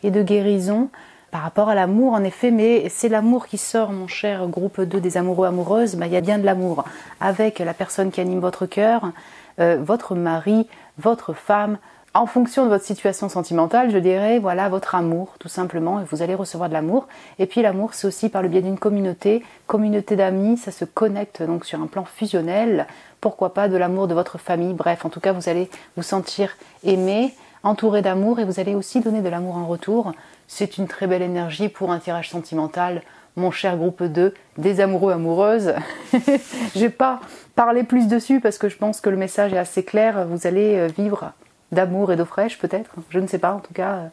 et de guérison par rapport à l'amour, en effet, mais c'est l'amour qui sort, mon cher groupe 2 des amoureux, amoureuses. Il y a bien de l'amour avec la personne qui anime votre cœur, votre mari, votre femme. En fonction de votre situation sentimentale, je dirais, voilà, votre amour, tout simplement, et vous allez recevoir de l'amour. Et puis l'amour, c'est aussi par le biais d'une communauté d'amis, ça se connecte donc sur un plan fusionnel, pourquoi pas de l'amour de votre famille, bref, en tout cas, vous allez vous sentir aimé, entouré d'amour, et vous allez aussi donner de l'amour en retour. C'est une très belle énergie pour un tirage sentimental, mon cher groupe 2, des amoureux, amoureuses. Je vais pas parler plus dessus parce que je pense que le message est assez clair, vous allez vivre d'amour et d'eau fraîche peut-être, je ne sais pas, en tout cas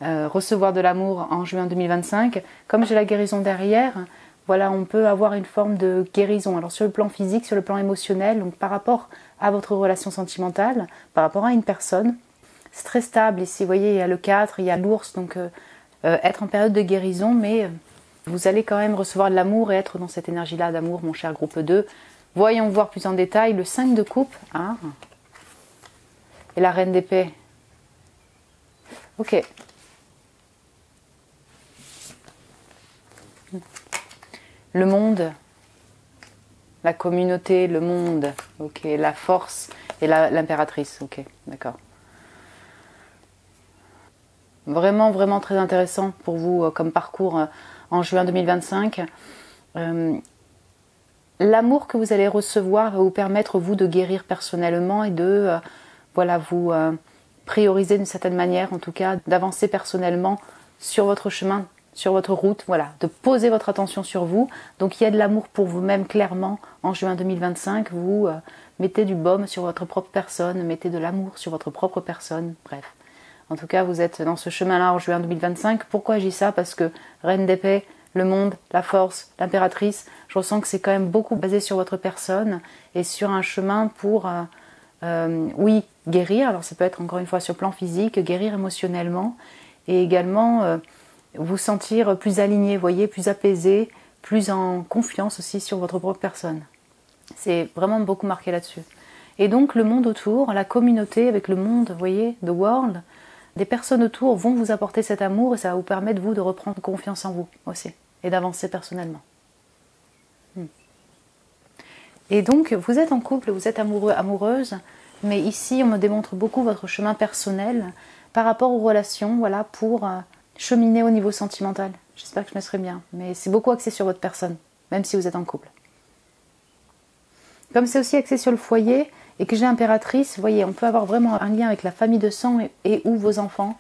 recevoir de l'amour en juin 2025. Comme j'ai la guérison derrière, voilà, on peut avoir une forme de guérison, alors sur le plan physique, sur le plan émotionnel, donc par rapport à votre relation sentimentale, par rapport à une personne. C'est très stable ici, vous voyez, il y a le 4, il y a l'ours, donc être en période de guérison, mais vous allez quand même recevoir de l'amour et être dans cette énergie-là d'amour, mon cher groupe 2. Voyons voir plus en détail le 5 de coupe, hein, et la reine d'épée. Ok. Le monde, la communauté, le monde, ok, la force et l'impératrice, ok, d'accord. Vraiment, vraiment très intéressant pour vous comme parcours en juin 2025. L'amour que vous allez recevoir va vous permettre, vous, de guérir personnellement et de voilà, vous prioriser d'une certaine manière, en tout cas, d'avancer personnellement sur votre chemin, sur votre route, voilà, de poser votre attention sur vous. Donc il y a de l'amour pour vous-même clairement en juin 2025. Vous mettez du baume sur votre propre personne, mettez de l'amour sur votre propre personne, bref. En tout cas, vous êtes dans ce chemin-là en juin 2025. Pourquoi je dis ça? Parce que reine d'épée, le monde, la force, l'impératrice, je ressens que c'est quand même beaucoup basé sur votre personne et sur un chemin pour, oui, guérir. Alors ça peut être encore une fois sur le plan physique, guérir émotionnellement et également vous sentir plus aligné, vous voyez, plus apaisé, plus en confiance aussi sur votre propre personne. C'est vraiment beaucoup marqué là-dessus. Et donc le monde autour, la communauté avec le monde, vous voyez, the world, des personnes autour vont vous apporter cet amour et ça va vous permettre, vous, de reprendre confiance en vous aussi et d'avancer personnellement. Et donc, vous êtes en couple, vous êtes amoureux, amoureuse, mais ici, on me démontre beaucoup votre chemin personnel par rapport aux relations, voilà, pour cheminer au niveau sentimental. J'espère que je me serai bien, mais c'est beaucoup axé sur votre personne, même si vous êtes en couple. Comme c'est aussi axé sur le foyer et que j'ai impératrice, vous voyez, on peut avoir vraiment un lien avec la famille de sang et ou vos enfants.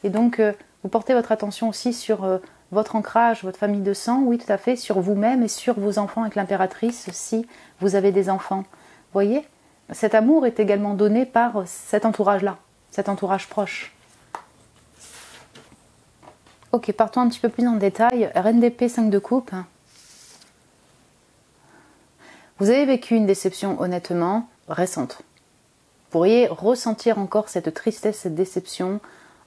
Et donc, vous portez votre attention aussi sur votre ancrage, votre famille de sang, oui, tout à fait, sur vous-même et sur vos enfants avec l'impératrice si vous avez des enfants. Vous voyez, cet amour est également donné par cet entourage-là, cet entourage proche. Ok, partons un petit peu plus en détail. Reine d'épée, 5 de coupe. Vous avez vécu une déception honnêtement récente. Vous pourriez ressentir encore cette tristesse, cette déception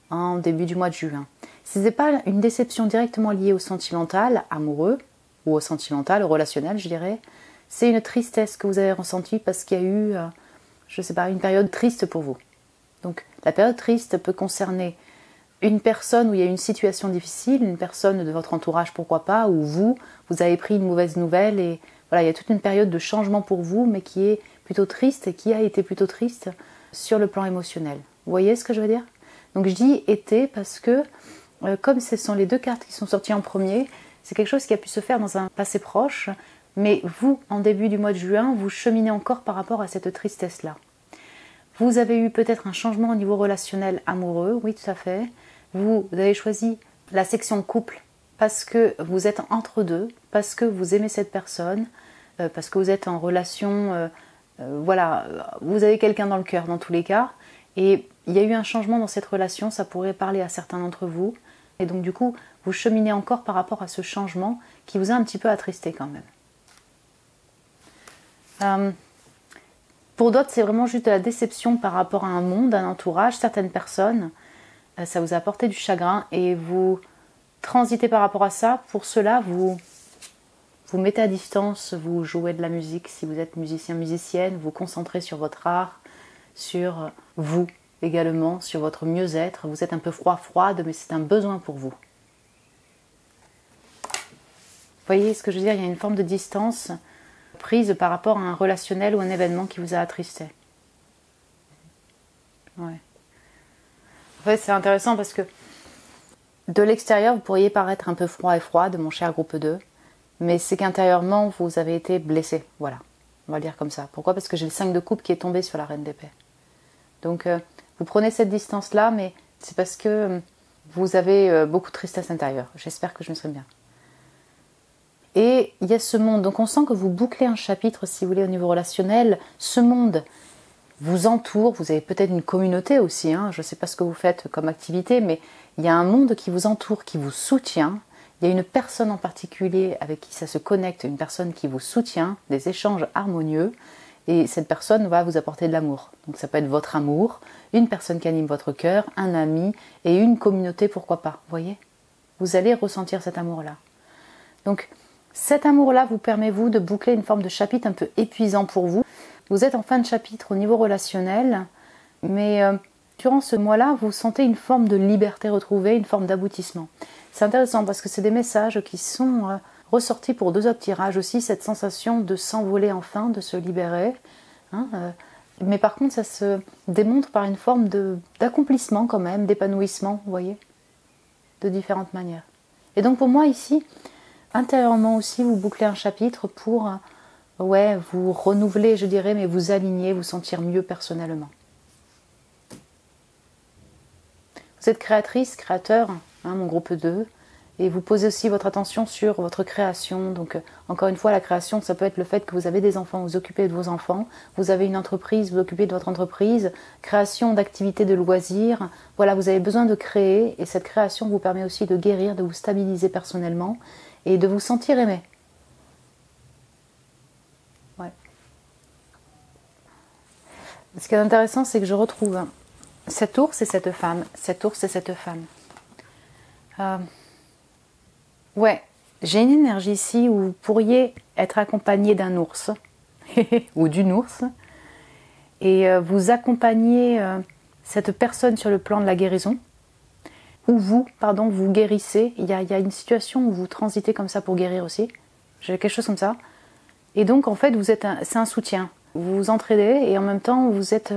en début du mois de juin. Si ce n'est pas une déception directement liée au sentimental, amoureux, ou au sentimental, au relationnel, je dirais, c'est une tristesse que vous avez ressentie parce qu'il y a eu, je ne sais pas, une période triste pour vous. Donc la période triste peut concerner une personne où il y a une situation difficile, une personne de votre entourage, pourquoi pas, ou vous avez pris une mauvaise nouvelle et voilà, il y a toute une période de changement pour vous, mais qui est plutôt triste et qui a été plutôt triste sur le plan émotionnel. Vous voyez ce que je veux dire? Donc je dis été parce que, comme ce sont les deux cartes qui sont sorties en premier, c'est quelque chose qui a pu se faire dans un passé proche, mais vous, en début du mois de juin, vous cheminez encore par rapport à cette tristesse-là. Vous avez eu peut-être un changement au niveau relationnel amoureux, oui tout à fait. Vous avez choisi la section couple parce que vous êtes entre deux, parce que vous aimez cette personne, parce que vous êtes en relation, voilà, vous avez quelqu'un dans le cœur dans tous les cas, et il y a eu un changement dans cette relation, ça pourrait parler à certains d'entre vous, et donc du coup, vous cheminez encore par rapport à ce changement qui vous a un petit peu attristé quand même. Pour d'autres, c'est vraiment juste de la déception par rapport à un monde, un entourage, certaines personnes, ça vous a apporté du chagrin et vous transitez par rapport à ça. Pour cela, vous mettez à distance, vous jouez de la musique si vous êtes musicien, musicienne, vous concentrez sur votre art, sur vous également, sur votre mieux-être. Vous êtes un peu froide, mais c'est un besoin pour vous. Vous voyez ce que je veux dire? Il y a une forme de distance prise par rapport à un relationnel ou un événement qui vous a attristé. Ouais. En fait, c'est intéressant parce que de l'extérieur, vous pourriez paraître un peu froid et froide, mon cher groupe 2, mais c'est qu'intérieurement, vous avez été blessé. Voilà, on va le dire comme ça. Pourquoi? Parce que j'ai le 5 de coupe qui est tombé sur la reine d'épée. Donc, vous prenez cette distance-là, mais c'est parce que vous avez beaucoup de tristesse intérieure. J'espère que je me serai bien. Et il y a ce monde, donc on sent que vous bouclez un chapitre, si vous voulez, au niveau relationnel. Ce monde vous entoure, vous avez peut-être une communauté aussi, hein, je ne sais pas ce que vous faites comme activité, mais il y a un monde qui vous entoure, qui vous soutient. Il y a une personne en particulier avec qui ça se connecte, une personne qui vous soutient, des échanges harmonieux, et cette personne va vous apporter de l'amour. Donc ça peut être votre amour, une personne qui anime votre cœur, un ami, et une communauté, pourquoi pas, vous voyez? Vous allez ressentir cet amour-là. Donc, cet amour-là vous permet, vous, de boucler une forme de chapitre un peu épuisant pour vous. Vous êtes en fin de chapitre au niveau relationnel, mais durant ce mois-là, vous sentez une forme de liberté retrouvée, une forme d'aboutissement. C'est intéressant parce que c'est des messages qui sont ressortis pour deux autres tirages aussi, cette sensation de s'envoler enfin, de se libérer. Hein, mais par contre, ça se démontre par une forme d'accomplissement quand même, d'épanouissement, vous voyez, de différentes manières. Et donc pour moi ici, intérieurement aussi, vous bouclez un chapitre pour vous renouveler, je dirais, mais vous aligner, vous sentir mieux personnellement. Vous êtes créatrice, créateur, hein, mon groupe 2, et vous posez aussi votre attention sur votre création. Donc, encore une fois, la création, ça peut être le fait que vous avez des enfants, vous occupez de vos enfants, vous avez une entreprise, vous occupez de votre entreprise, création d'activités de loisirs. Voilà, vous avez besoin de créer, et cette création vous permet aussi de guérir, de vous stabiliser personnellement, et de vous sentir aimé. Ouais. Ce qui est intéressant, c'est que je retrouve cet ours et cette femme. Cet ours et cette femme. Ouais, j'ai une énergie ici où vous pourriez être accompagné d'un ours ou d'une ours. et vous accompagnez cette personne sur le plan de la guérison, ou vous, pardon, vous guérissez. Il y a une situation où vous transitez comme ça pour guérir aussi. J'ai quelque chose comme ça. Et donc, en fait, c'est un soutien. Vous vous entraidez et en même temps, vous êtes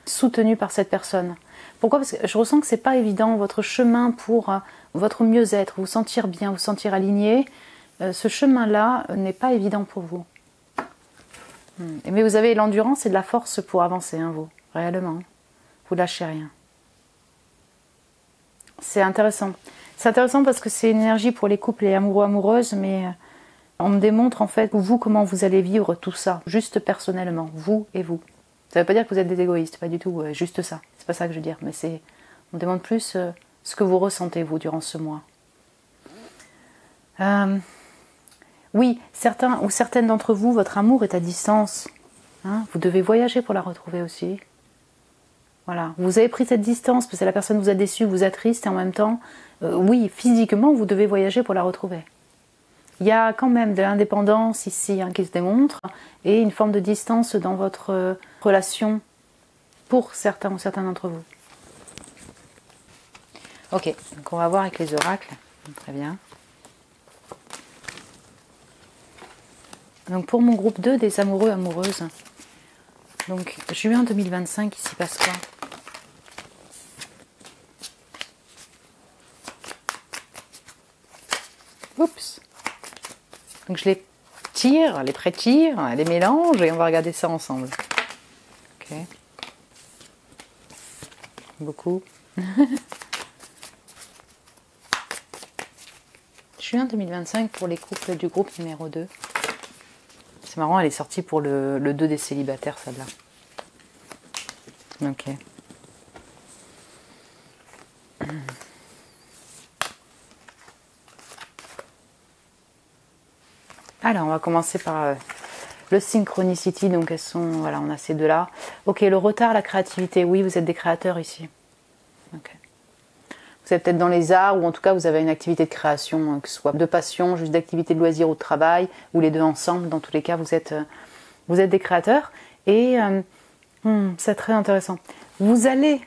soutenu par cette personne. Pourquoi ? Parce que je ressens que c'est pas évident, votre chemin pour votre mieux-être, vous sentir bien, vous sentir aligné. Ce chemin-là n'est pas évident pour vous. Mais vous avez l'endurance et de la force pour avancer, hein, vous, réellement. Vous lâchez rien. C'est intéressant. C'est intéressant parce que c'est une énergie pour les couples et amoureux-amoureuses, mais on me démontre en fait, vous, comment vous allez vivre tout ça, juste personnellement, vous et vous. Ça ne veut pas dire que vous êtes des égoïstes, pas du tout, juste ça. C'est pas ça que je veux dire, mais on demande plus ce que vous ressentez, vous, durant ce mois. Oui, certains ou certaines d'entre vous, votre amour est à distance. Hein, vous devez voyager pour la retrouver aussi. Voilà, vous avez pris cette distance parce que la personne vous a déçu, vous a triste et en même temps, oui, physiquement, vous devez voyager pour la retrouver. Il y a quand même de l'indépendance ici qui se démontre et une forme de distance dans votre relation pour certains ou certains d'entre vous. Ok, donc on va voir avec les oracles. Très bien. Donc pour mon groupe 2 des amoureux amoureuses, donc juin 2025, il s'y passe quoi ? Oups. Donc je les tire, les pré-tire, les mélange et on va regarder ça ensemble. Ok. Beaucoup. Juin 2025 pour les couples du groupe numéro 2. C'est marrant, elle est sortie pour le 2 des célibataires, celle-là. Ok. Alors, on va commencer par le synchronicity. Donc, elles sont, voilà, on a ces deux-là. Ok, le retard, la créativité. Oui, vous êtes des créateurs ici. Ok. Vous êtes peut-être dans les arts ou en tout cas, vous avez une activité de création, que ce soit de passion, juste d'activité de loisir ou de travail, ou les deux ensemble. Dans tous les cas, vous êtes des créateurs. Et c'est très intéressant. Vous allez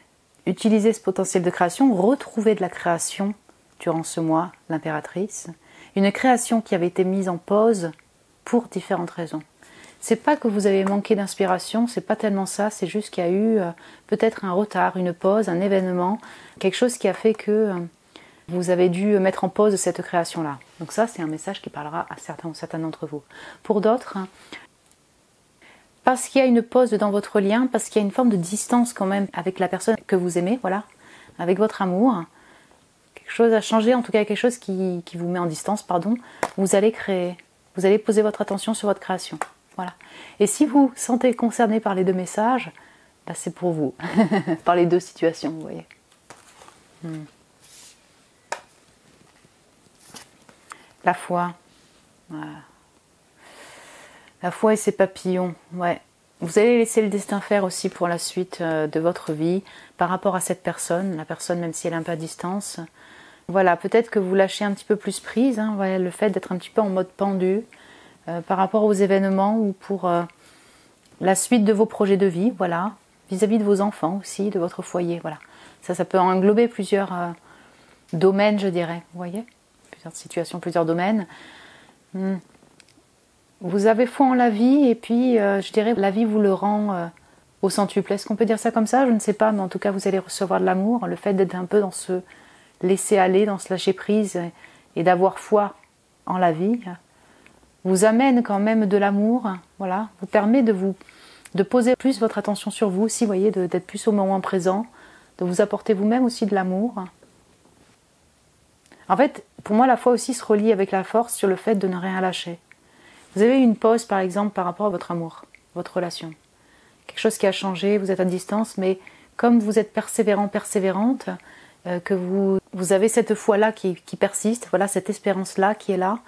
utiliser ce potentiel de création, retrouver de la création durant ce mois, l'impératrice. Une création qui avait été mise en pause pour différentes raisons. C'est pas que vous avez manqué d'inspiration, c'est pas tellement ça, c'est juste qu'il y a eu peut-être un retard, une pause, un événement, quelque chose qui a fait que vous avez dû mettre en pause cette création-là. Donc ça, c'est un message qui parlera à certains ou certaines d'entre vous. Pour d'autres, parce qu'il y a une pause dans votre lien, parce qu'il y a une forme de distance quand même avec la personne que vous aimez, voilà, avec votre amour, quelque chose a changé, en tout cas quelque chose qui vous met en distance, pardon, vous allez créer, vous allez poser votre attention sur votre création. Voilà. Et si vous vous sentez concerné par les deux messages, bah c'est pour vous, par les deux situations, vous voyez. La foi. Voilà. La foi et ses papillons, ouais. Vous allez laisser le destin faire aussi pour la suite de votre vie par rapport à cette personne, la personne même si elle est un peu à distance. Voilà, peut-être que vous lâchez un petit peu plus prise, hein, voilà, le fait d'être un petit peu en mode pendu par rapport aux événements ou pour la suite de vos projets de vie, voilà, vis-à-vis de vos enfants aussi, de votre foyer, voilà. Ça peut englober plusieurs domaines, je dirais, vous voyez, plusieurs situations, plusieurs domaines. Vous avez foi en la vie et puis, je dirais, la vie vous le rend au centuple. Est-ce qu'on peut dire ça comme ça ? Je ne sais pas, mais en tout cas, vous allez recevoir de l'amour, le fait d'être un peu dans ce laisser aller, dans ce lâcher prise et d'avoir foi en la vie, vous amène quand même de l'amour, voilà, vous permet de poser plus votre attention sur vous aussi, vous voyez, d'être plus au moment présent, de vous apporter vous-même aussi de l'amour. En fait, pour moi, la foi aussi se relie avec la force sur le fait de ne rien lâcher. Vous avez eu une pause, par exemple, par rapport à votre amour, votre relation. Quelque chose qui a changé, vous êtes à distance, mais comme vous êtes persévérant, persévérante, que vous avez cette foi-là qui persiste, voilà, cette espérance-là qui est là,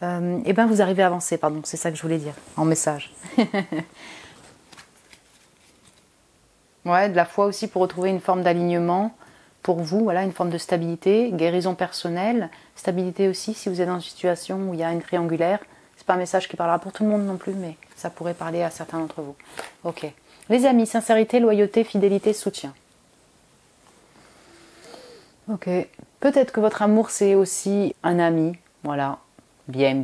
et bien vous arrivez à avancer, pardon, c'est ça que je voulais dire, en message. Ouais, de la foi aussi pour retrouver une forme d'alignement pour vous, voilà, une forme de stabilité, guérison personnelle, stabilité aussi si vous êtes dans une situation où il y a une triangulaire. C'est pas un message qui parlera pour tout le monde non plus, mais ça pourrait parler à certains d'entre vous. Ok. Les amis, sincérité, loyauté, fidélité, soutien. Ok. Peut-être que votre amour, c'est aussi un ami. Voilà. Bien.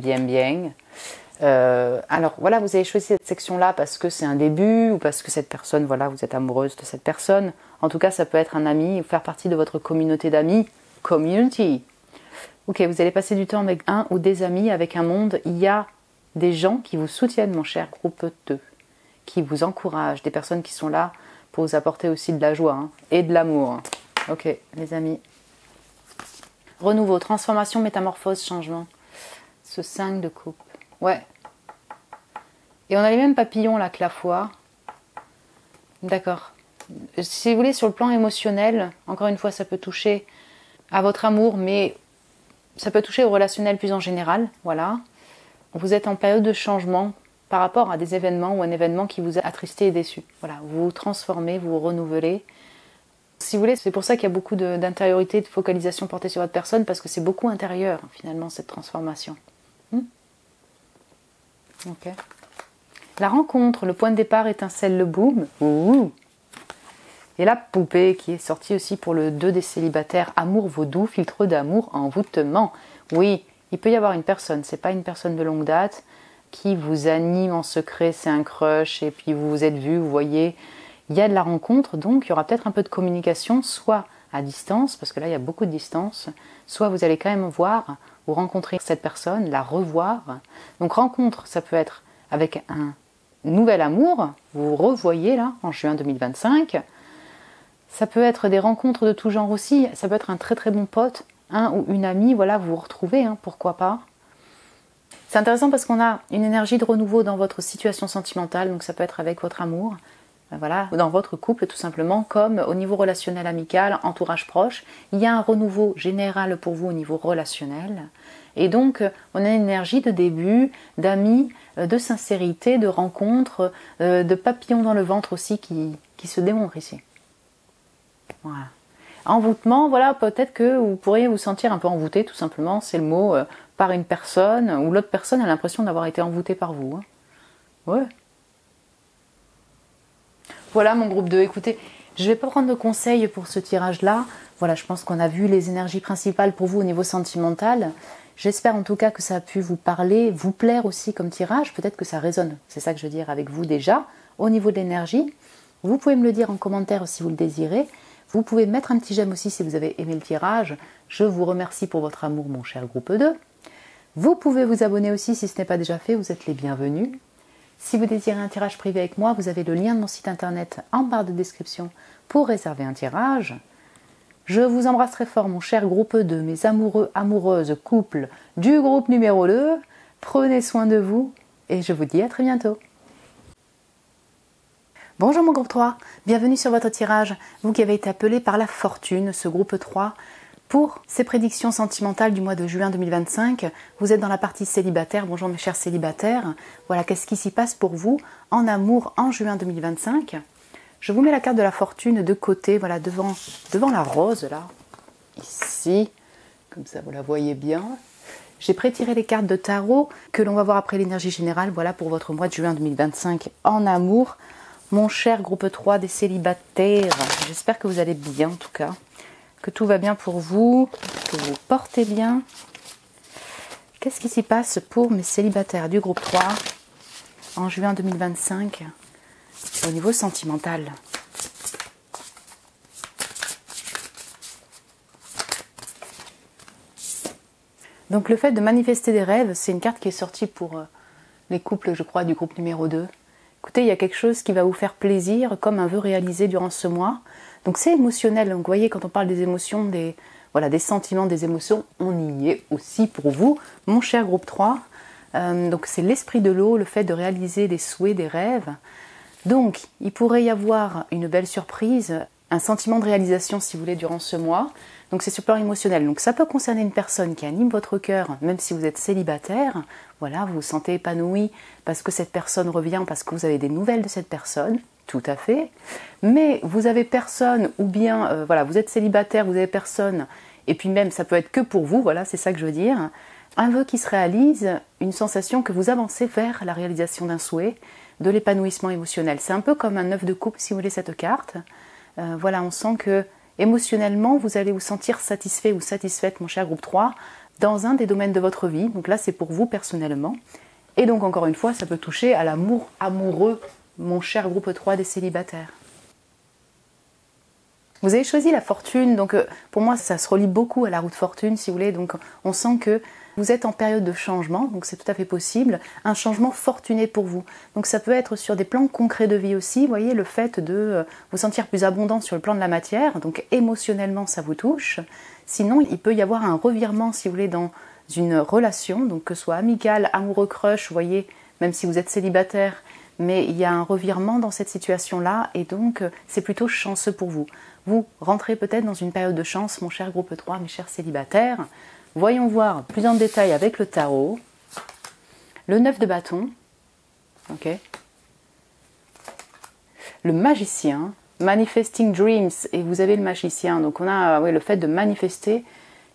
Alors voilà, vous avez choisi cette section-là parce que c'est un début ou parce que cette personne, voilà, vous êtes amoureuse de cette personne. En tout cas, ça peut être un ami ou faire partie de votre communauté d'amis. Community. Ok, vous allez passer du temps avec un ou des amis, avec un monde. Il y a des gens qui vous soutiennent, mon cher groupe 2, qui vous encouragent, des personnes qui sont là pour vous apporter aussi de la joie et de l'amour. Ok, les amis. Renouveau, transformation, métamorphose, changement. Ce 5 de coupe. Ouais. Et on a les mêmes papillons là que la fois. D'accord. Si vous voulez, sur le plan émotionnel, encore une fois, ça peut toucher à votre amour, mais ça peut toucher au relationnel plus en général. Voilà. Vous êtes en période de changement par rapport à des événements ou un événement qui vous a attristé et déçu. Voilà. Vous vous transformez, vous vous renouvelez. Si vous voulez, c'est pour ça qu'il y a beaucoup d'intériorité, de focalisation portée sur votre personne, parce que c'est beaucoup intérieur, finalement, cette transformation. Ok. La rencontre, le point de départ étincelle le boom. Ouh. Et la poupée qui est sortie aussi pour le 2 des célibataires. Amour vaudou, filtre d'amour, envoûtement. Oui, il peut y avoir une personne, c'est pas une personne de longue date, qui vous anime en secret, c'est un crush, et puis vous vous êtes vus, vous voyez. Il y a de la rencontre, donc il y aura peut-être un peu de communication, soit à distance, parce que là il y a beaucoup de distance, soit vous allez quand même voir ou rencontrer cette personne, la revoir. Donc rencontre, ça peut être avec un nouvel amour, vous vous revoyez là en juin 2025. Ça peut être des rencontres de tout genre aussi, ça peut être un très très bon pote, un ou une amie, voilà, vous vous retrouvez, pourquoi pas. C'est intéressant parce qu'on a une énergie de renouveau dans votre situation sentimentale, donc ça peut être avec votre amour, voilà, dans votre couple tout simplement, comme au niveau relationnel amical, entourage proche, il y a un renouveau général pour vous au niveau relationnel. Et donc, on a une énergie de début, d'amis, de sincérité, de rencontre, de papillons dans le ventre aussi qui se démontrent ici. Voilà. Envoûtement, voilà, peut-être que vous pourriez vous sentir un peu envoûté, tout simplement, c'est le mot, par une personne, ou l'autre personne a l'impression d'avoir été envoûtée par vous. Ouais. Voilà mon groupe 2, écoutez, je ne vais pas prendre de conseils pour ce tirage-là. Voilà, je pense qu'on a vu les énergies principales pour vous au niveau sentimental. J'espère en tout cas que ça a pu vous parler, vous plaire aussi comme tirage. Peut-être que ça résonne, c'est ça que je veux dire avec vous déjà. Au niveau de l'énergie, vous pouvez me le dire en commentaire si vous le désirez. Vous pouvez mettre un petit j'aime aussi si vous avez aimé le tirage. Je vous remercie pour votre amour, mon cher groupe 2. Vous pouvez vous abonner aussi si ce n'est pas déjà fait, vous êtes les bienvenus. Si vous désirez un tirage privé avec moi, vous avez le lien de mon site internet en barre de description pour réserver un tirage. Je vous embrasse très fort, mon cher groupe 2, mes amoureux, amoureuses, couples du groupe numéro 2. Prenez soin de vous et je vous dis à très bientôt. Bonjour mon groupe 3, bienvenue sur votre tirage, vous qui avez été appelé par la fortune, ce groupe 3, pour ces prédictions sentimentales du mois de juin 2025. Vous êtes dans la partie célibataire, bonjour mes chers célibataires. Voilà, qu'est-ce qui s'y passe pour vous en amour en juin 2025. Je vous mets la carte de la fortune de côté, voilà, devant la rose, là, ici, comme ça vous la voyez bien. J'ai prétiré les cartes de tarot que l'on va voir après l'énergie générale, voilà pour votre mois de juin 2025 en amour. Mon cher groupe 3 des célibataires, j'espère que vous allez bien en tout cas, que tout va bien pour vous, que vous portez bien. Qu'est-ce qui s'y passe pour mes célibataires du groupe 3 en juin 2025 au niveau sentimental? Donc le fait de manifester des rêves, c'est une carte qui est sortie pour les couples, je crois, du groupe numéro 2. Écoutez, il y a quelque chose qui va vous faire plaisir, comme un vœu réalisé durant ce mois. Donc c'est émotionnel, donc vous voyez, quand on parle des émotions, des sentiments, des émotions, on y est aussi pour vous, mon cher groupe 3. Donc c'est l'esprit de l'eau, le fait de réaliser des souhaits, des rêves. Donc il pourrait y avoir une belle surprise, un sentiment de réalisation si vous voulez durant ce mois. Donc c'est sur le plan émotionnel. Donc ça peut concerner une personne qui anime votre cœur, même si vous êtes célibataire. Voilà, vous vous sentez épanoui parce que cette personne revient, parce que vous avez des nouvelles de cette personne. Tout à fait. Mais vous avez personne, ou bien, voilà, vous êtes célibataire, vous avez personne, et puis même ça peut être que pour vous, voilà, c'est ça que je veux dire. Un vœu qui se réalise, une sensation que vous avancez vers la réalisation d'un souhait. de l'épanouissement émotionnel. C'est un peu comme un 9 de coupe, si vous voulez, cette carte. Voilà, on sent que émotionnellement, vous allez vous sentir satisfait ou satisfaite, mon cher groupe 3, dans un des domaines de votre vie. Donc là, c'est pour vous personnellement. Et donc, encore une fois, ça peut toucher à l'amour amoureux, mon cher groupe 3 des célibataires. Vous avez choisi la fortune, donc pour moi, ça se relie beaucoup à la route fortune, si vous voulez. Donc, on sent que vous êtes en période de changement, donc c'est tout à fait possible, un changement fortuné pour vous. Donc ça peut être sur des plans concrets de vie aussi, vous voyez, le fait de vous sentir plus abondant sur le plan de la matière, donc émotionnellement ça vous touche. Sinon, il peut y avoir un revirement, si vous voulez, dans une relation, donc que ce soit amicale, amoureux, crush, vous voyez, même si vous êtes célibataire, mais il y a un revirement dans cette situation-là, et donc c'est plutôt chanceux pour vous. Vous rentrez peut-être dans une période de chance, mon cher groupe 3, mes chers célibataires. Voyons voir plus en détail avec le tarot. Le 9 de bâton. Ok. Le magicien. Manifesting dreams. Et vous avez le magicien. Donc on a le fait de manifester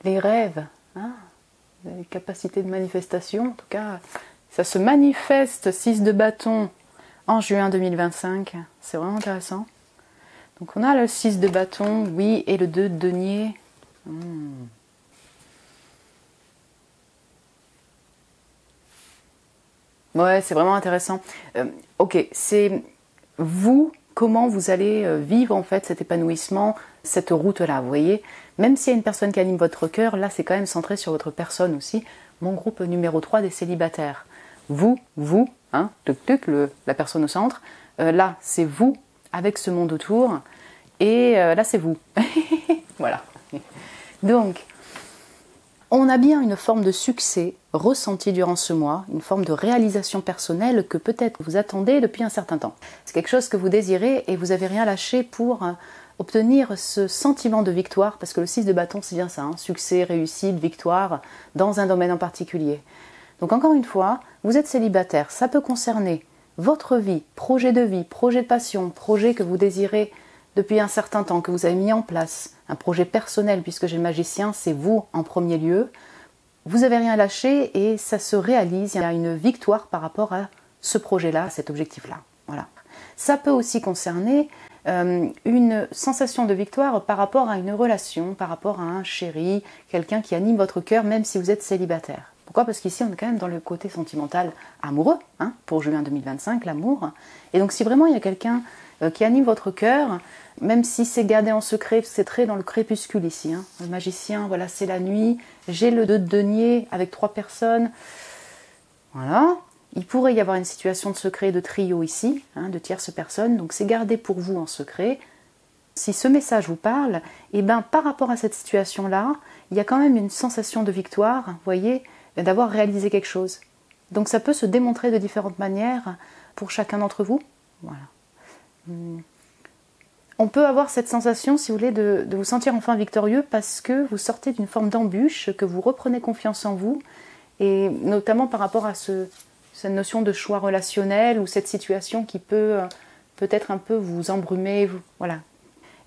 les rêves. Hein, les capacités de manifestation. En tout cas, ça se manifeste 6 de bâton en juin 2025. C'est vraiment intéressant. Donc on a le 6 de bâton, oui, et le 2 de denier. Ouais, c'est vraiment intéressant. Ok, c'est vous, comment vous allez vivre en fait cet épanouissement, cette route-là, vous voyez. Même s'il y a une personne qui anime votre cœur, là c'est quand même centré sur votre personne aussi. Mon groupe numéro 3 des célibataires. Vous, hein, la personne au centre. Là, c'est vous avec ce monde autour. Et là, c'est vous. Voilà. Donc, on a bien une forme de succès ressenti durant ce mois, une forme de réalisation personnelle que peut-être vous attendez depuis un certain temps. C'est quelque chose que vous désirez et vous n'avez rien lâché pour obtenir ce sentiment de victoire, parce que le 6 de bâton, c'est bien ça, hein, succès, réussite, victoire, dans un domaine en particulier. Donc encore une fois, vous êtes célibataire, ça peut concerner votre vie, projet de passion, projet que vous désirez depuis un certain temps, que vous avez mis en place, un projet personnel, puisque j'ai le magicien, c'est vous en premier lieu. Vous n'avez rien lâché et ça se réalise, il y a une victoire par rapport à ce projet-là, à cet objectif-là. Voilà. Ça peut aussi concerner une sensation de victoire par rapport à une relation, par rapport à un chéri, quelqu'un qui anime votre cœur, même si vous êtes célibataire. Pourquoi ? Parce qu'ici, on est quand même dans le côté sentimental amoureux, hein, pour juin 2025, l'amour. Et donc, si vraiment il y a quelqu'un qui anime votre cœur, même si c'est gardé en secret, c'est très dans le crépuscule ici. Hein. Le magicien, voilà, c'est la nuit. J'ai le 2 de denier avec 3 personnes. Voilà. Il pourrait y avoir une situation de secret de trio ici, hein, de tierces personnes. Donc c'est gardé pour vous en secret. Si ce message vous parle, et ben par rapport à cette situation-là, il y a quand même une sensation de victoire, vous voyez, d'avoir réalisé quelque chose. Donc ça peut se démontrer de différentes manières pour chacun d'entre vous. Voilà. On peut avoir cette sensation, si vous voulez, de vous sentir enfin victorieux parce que vous sortez d'une forme d'embûche, que vous reprenez confiance en vous, et notamment par rapport à cette notion de choix relationnel ou cette situation qui peut peut-être un peu vous embrumer. Voilà.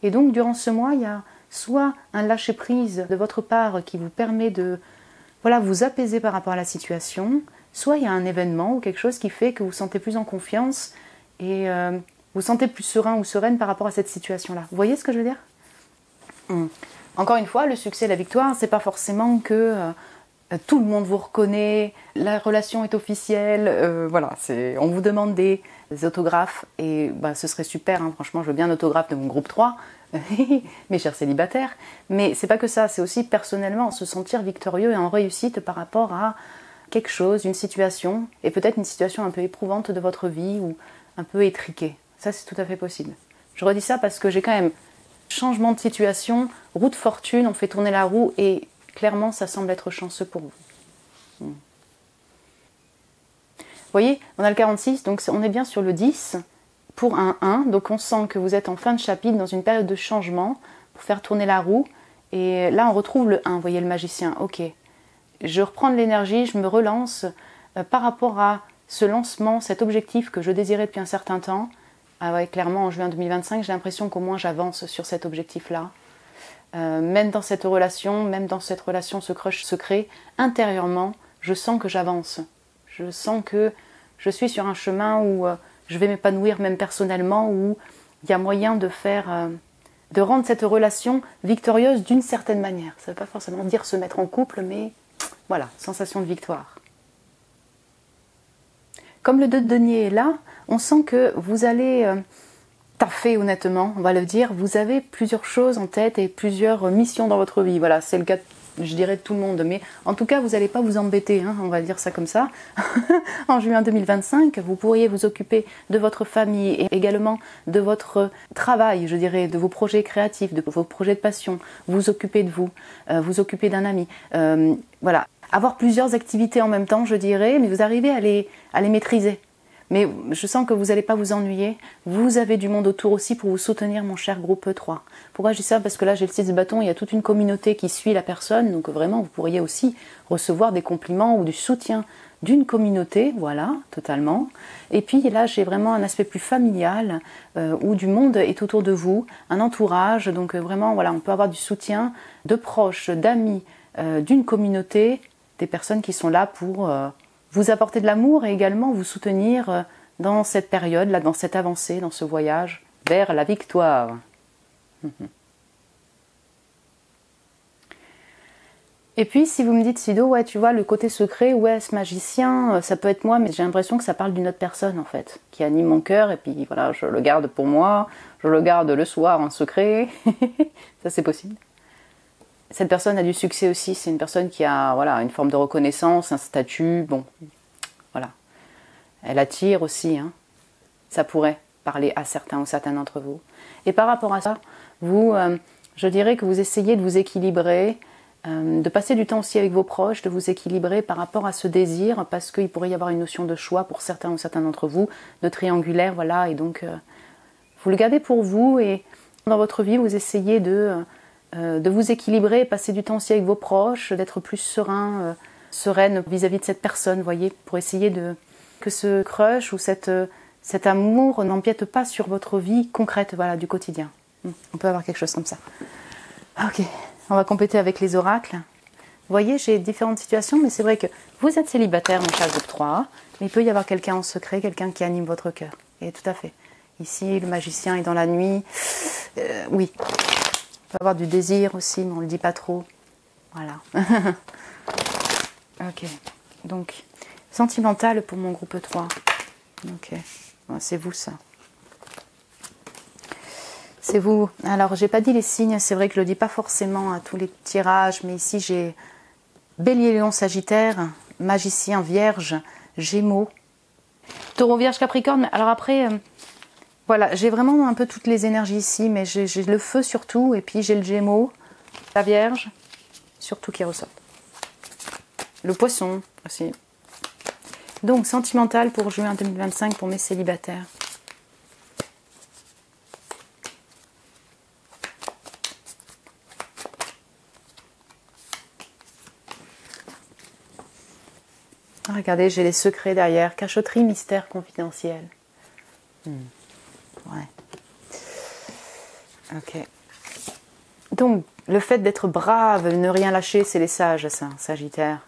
Et donc, durant ce mois, il y a soit un lâcher-prise de votre part qui vous permet de vous apaiser par rapport à la situation, soit il y a un événement ou quelque chose qui fait que vous vous sentez plus en confiance et vous vous sentez plus serein ou sereine par rapport à cette situation-là. Vous voyez ce que je veux dire ? Encore une fois, le succès et la victoire, c'est pas forcément que tout le monde vous reconnaît, la relation est officielle, on vous demande des autographes et ce serait super, hein, franchement, je veux bien un autographe de mon groupe 3, mes chers célibataires, mais c'est pas que ça, c'est aussi personnellement se sentir victorieux et en réussite par rapport à quelque chose, une situation, et peut-être une situation un peu éprouvante de votre vie ou un peu étriquée. Ça, c'est tout à fait possible. Je redis ça parce que j'ai quand même changement de situation, roue de fortune, on fait tourner la roue et clairement, ça semble être chanceux pour vous. Vous voyez, on a le 46, donc on est bien sur le 10 pour un 1. Donc on sent que vous êtes en fin de chapitre, dans une période de changement, pour faire tourner la roue. Et là, on retrouve le 1, vous voyez le magicien. Ok, je reprends de l'énergie, je me relance par rapport à ce lancement, cet objectif que je désirais depuis un certain temps. Ah ouais, clairement, en juin 2025, j'ai l'impression qu'au moins j'avance sur cet objectif-là. Même dans cette relation, ce crush secret, intérieurement, je sens que j'avance. Je sens que je suis sur un chemin où je vais m'épanouir même personnellement, ou il y a moyen de de rendre cette relation victorieuse d'une certaine manière. Ça ne veut pas forcément dire se mettre en couple, mais voilà, sensation de victoire. Comme le 2 de denier est là, on sent que vous allez taffer honnêtement, on va le dire. Vous avez plusieurs choses en tête et plusieurs missions dans votre vie. Voilà, c'est le cas, je dirais, de tout le monde. Mais en tout cas, vous n'allez pas vous embêter, hein, on va dire ça comme ça. En juin 2025, vous pourriez vous occuper de votre famille et également de votre travail, je dirais, de vos projets créatifs, de vos projets de passion. Vous occuper de vous, vous occuper d'un ami. Voilà. Avoir plusieurs activités en même temps, je dirais, mais vous arrivez à les maîtriser. Mais je sens que vous n'allez pas vous ennuyer. Vous avez du monde autour aussi pour vous soutenir, mon cher groupe E3. Pourquoi je dis ça? Parce que là, j'ai le 6 de bâton, il y a toute une communauté qui suit la personne. Donc vraiment, vous pourriez aussi recevoir des compliments ou du soutien d'une communauté, voilà, totalement. Et puis là, j'ai vraiment un aspect plus familial, où du monde est autour de vous, un entourage. Donc vraiment, voilà, on peut avoir du soutien de proches, d'amis, d'une communauté, des personnes qui sont là pour vous apporter de l'amour et également vous soutenir dans cette période, là, dans cette avancée, dans ce voyage vers la victoire. Et puis, si vous me dites, Sido, ouais, tu vois, le côté secret, ouais, ce magicien, ça peut être moi, mais j'ai l'impression que ça parle d'une autre personne, en fait, qui anime mon cœur, et puis voilà, je le garde pour moi, je le garde le soir en secret. Ça, c'est possible. Cette personne a du succès aussi, c'est une personne qui a voilà, une forme de reconnaissance, un statut, bon, voilà. Elle attire aussi, hein. Ça pourrait parler à certains ou certaines d'entre vous. Et par rapport à ça, vous, je dirais que vous essayez de vous équilibrer, de passer du temps aussi avec vos proches, de vous équilibrer par rapport à ce désir, parce qu'il pourrait y avoir une notion de choix pour certains ou certains d'entre vous, de triangulaire, voilà, et donc vous le gardez pour vous, et dans votre vie, vous essayez de vous équilibrer, passer du temps aussi avec vos proches, d'être plus serein, sereine vis-à-vis de cette personne, voyez, pour essayer que ce crush ou cet amour n'empiète pas sur votre vie concrète, voilà, du quotidien. On peut avoir quelque chose comme ça. Ok, on va compléter avec les oracles. Vous voyez, j'ai différentes situations, mais c'est vrai que vous êtes célibataire, mon cher groupe 3, mais il peut y avoir quelqu'un en secret, quelqu'un qui anime votre cœur. Et tout à fait. Ici, le magicien est dans la nuit. Oui. On peut avoir du désir aussi, mais on ne le dit pas trop. Voilà. Ok. Donc, sentimental pour mon groupe 3. Ok. Bon, c'est vous, ça. C'est vous. Alors, j'ai pas dit les signes. C'est vrai que je le dis pas forcément à tous les tirages, mais ici, j'ai Bélier, Lion, Sagittaire, Magicien, Vierge, Gémeaux, Taureau, Vierge, Capricorne. Alors après... Voilà, j'ai vraiment un peu toutes les énergies ici, mais j'ai le feu surtout, et puis j'ai le Gémeaux, la Vierge, surtout qui ressort. Le Poisson aussi. Donc, sentimental pour juin 2025 pour mes célibataires. Regardez, j'ai les secrets derrière. Cachotterie, mystère, confidentiel. Ouais. Ok. Donc, le fait d'être brave, ne rien lâcher, c'est les sages, ça, Sagittaire.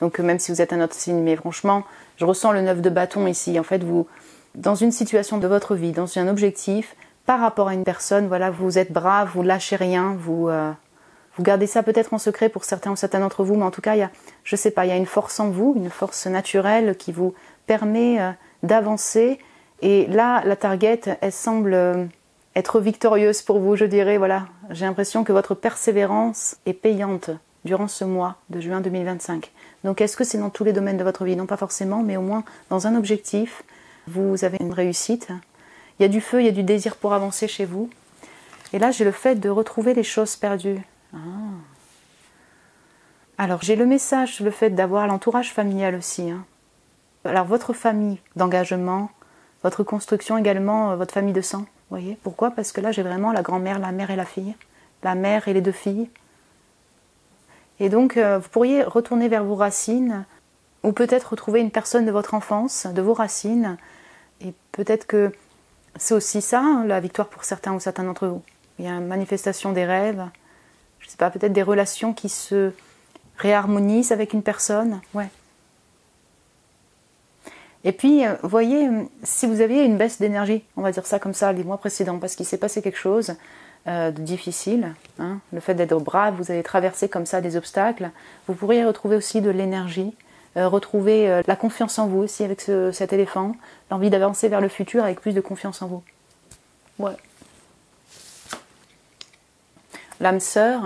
Donc, même si vous êtes un autre signe, mais franchement, je ressens le 9 de bâton ici. En fait, vous, dans une situation de votre vie, dans un objectif, par rapport à une personne, voilà, vous êtes brave, vous lâchez rien, vous gardez ça peut-être en secret pour certains ou certaines d'entre vous, mais en tout cas, je sais pas, il y a une force en vous, une force naturelle qui vous permet d'avancer. Et là, la target, elle semble être victorieuse pour vous, je dirais. Voilà, j'ai l'impression que votre persévérance est payante durant ce mois de juin 2025. Donc, est-ce que c'est dans tous les domaines de votre vie? Non, pas forcément, mais au moins dans un objectif, vous avez une réussite. Il y a du feu, il y a du désir pour avancer chez vous. Et là, j'ai le fait de retrouver les choses perdues. Alors, j'ai le message sur le fait d'avoir l'entourage familial aussi. Alors, votre famille d'engagement, votre construction également, votre famille de sang. Vous voyez? Pourquoi? Parce que là, j'ai vraiment la grand-mère, la mère et la fille. La mère et les deux filles. Et donc, vous pourriez retourner vers vos racines, ou peut-être retrouver une personne de votre enfance, de vos racines. Et peut-être que c'est aussi ça, la victoire pour certains ou certains d'entre vous. Il y a une manifestation des rêves. Je ne sais pas, peut-être des relations qui se réharmonisent avec une personne. Ouais. Et puis, vous voyez, si vous aviez une baisse d'énergie, on va dire ça comme ça, les mois précédents, parce qu'il s'est passé quelque chose de difficile, hein, le fait d'être brave, vous avez traversé comme ça des obstacles, vous pourriez retrouver aussi de l'énergie, retrouver la confiance en vous aussi avec cet éléphant, l'envie d'avancer vers le futur avec plus de confiance en vous. Ouais. L'âme sœur,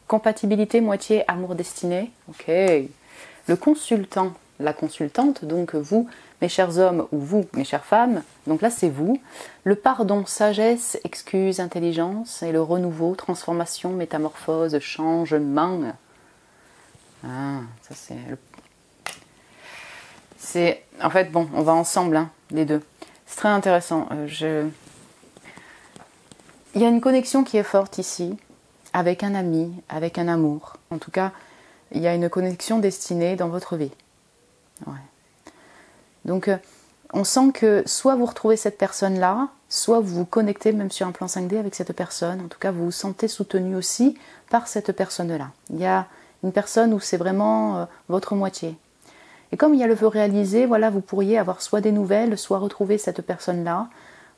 compatibilité moitié amour destiné, ok. Le consultant, la consultante, donc vous, mes chers hommes, ou vous, mes chères femmes, donc là c'est vous. Le pardon, sagesse, excuse, intelligence, et le renouveau, transformation, métamorphose, changement. Ah, ça c'est... En fait, bon, on va ensemble, hein, les deux. C'est très intéressant. Il y a une connexion qui est forte ici, avec un ami, avec un amour. En tout cas, il y a une connexion destinée dans votre vie. Ouais. Donc, on sent que soit vous retrouvez cette personne-là, soit vous vous connectez même sur un plan 5D avec cette personne. En tout cas, vous vous sentez soutenu aussi par cette personne-là. Il y a une personne où c'est vraiment votre moitié. Et comme il y a le vœu réalisé, voilà, vous pourriez avoir soit des nouvelles, soit retrouver cette personne-là,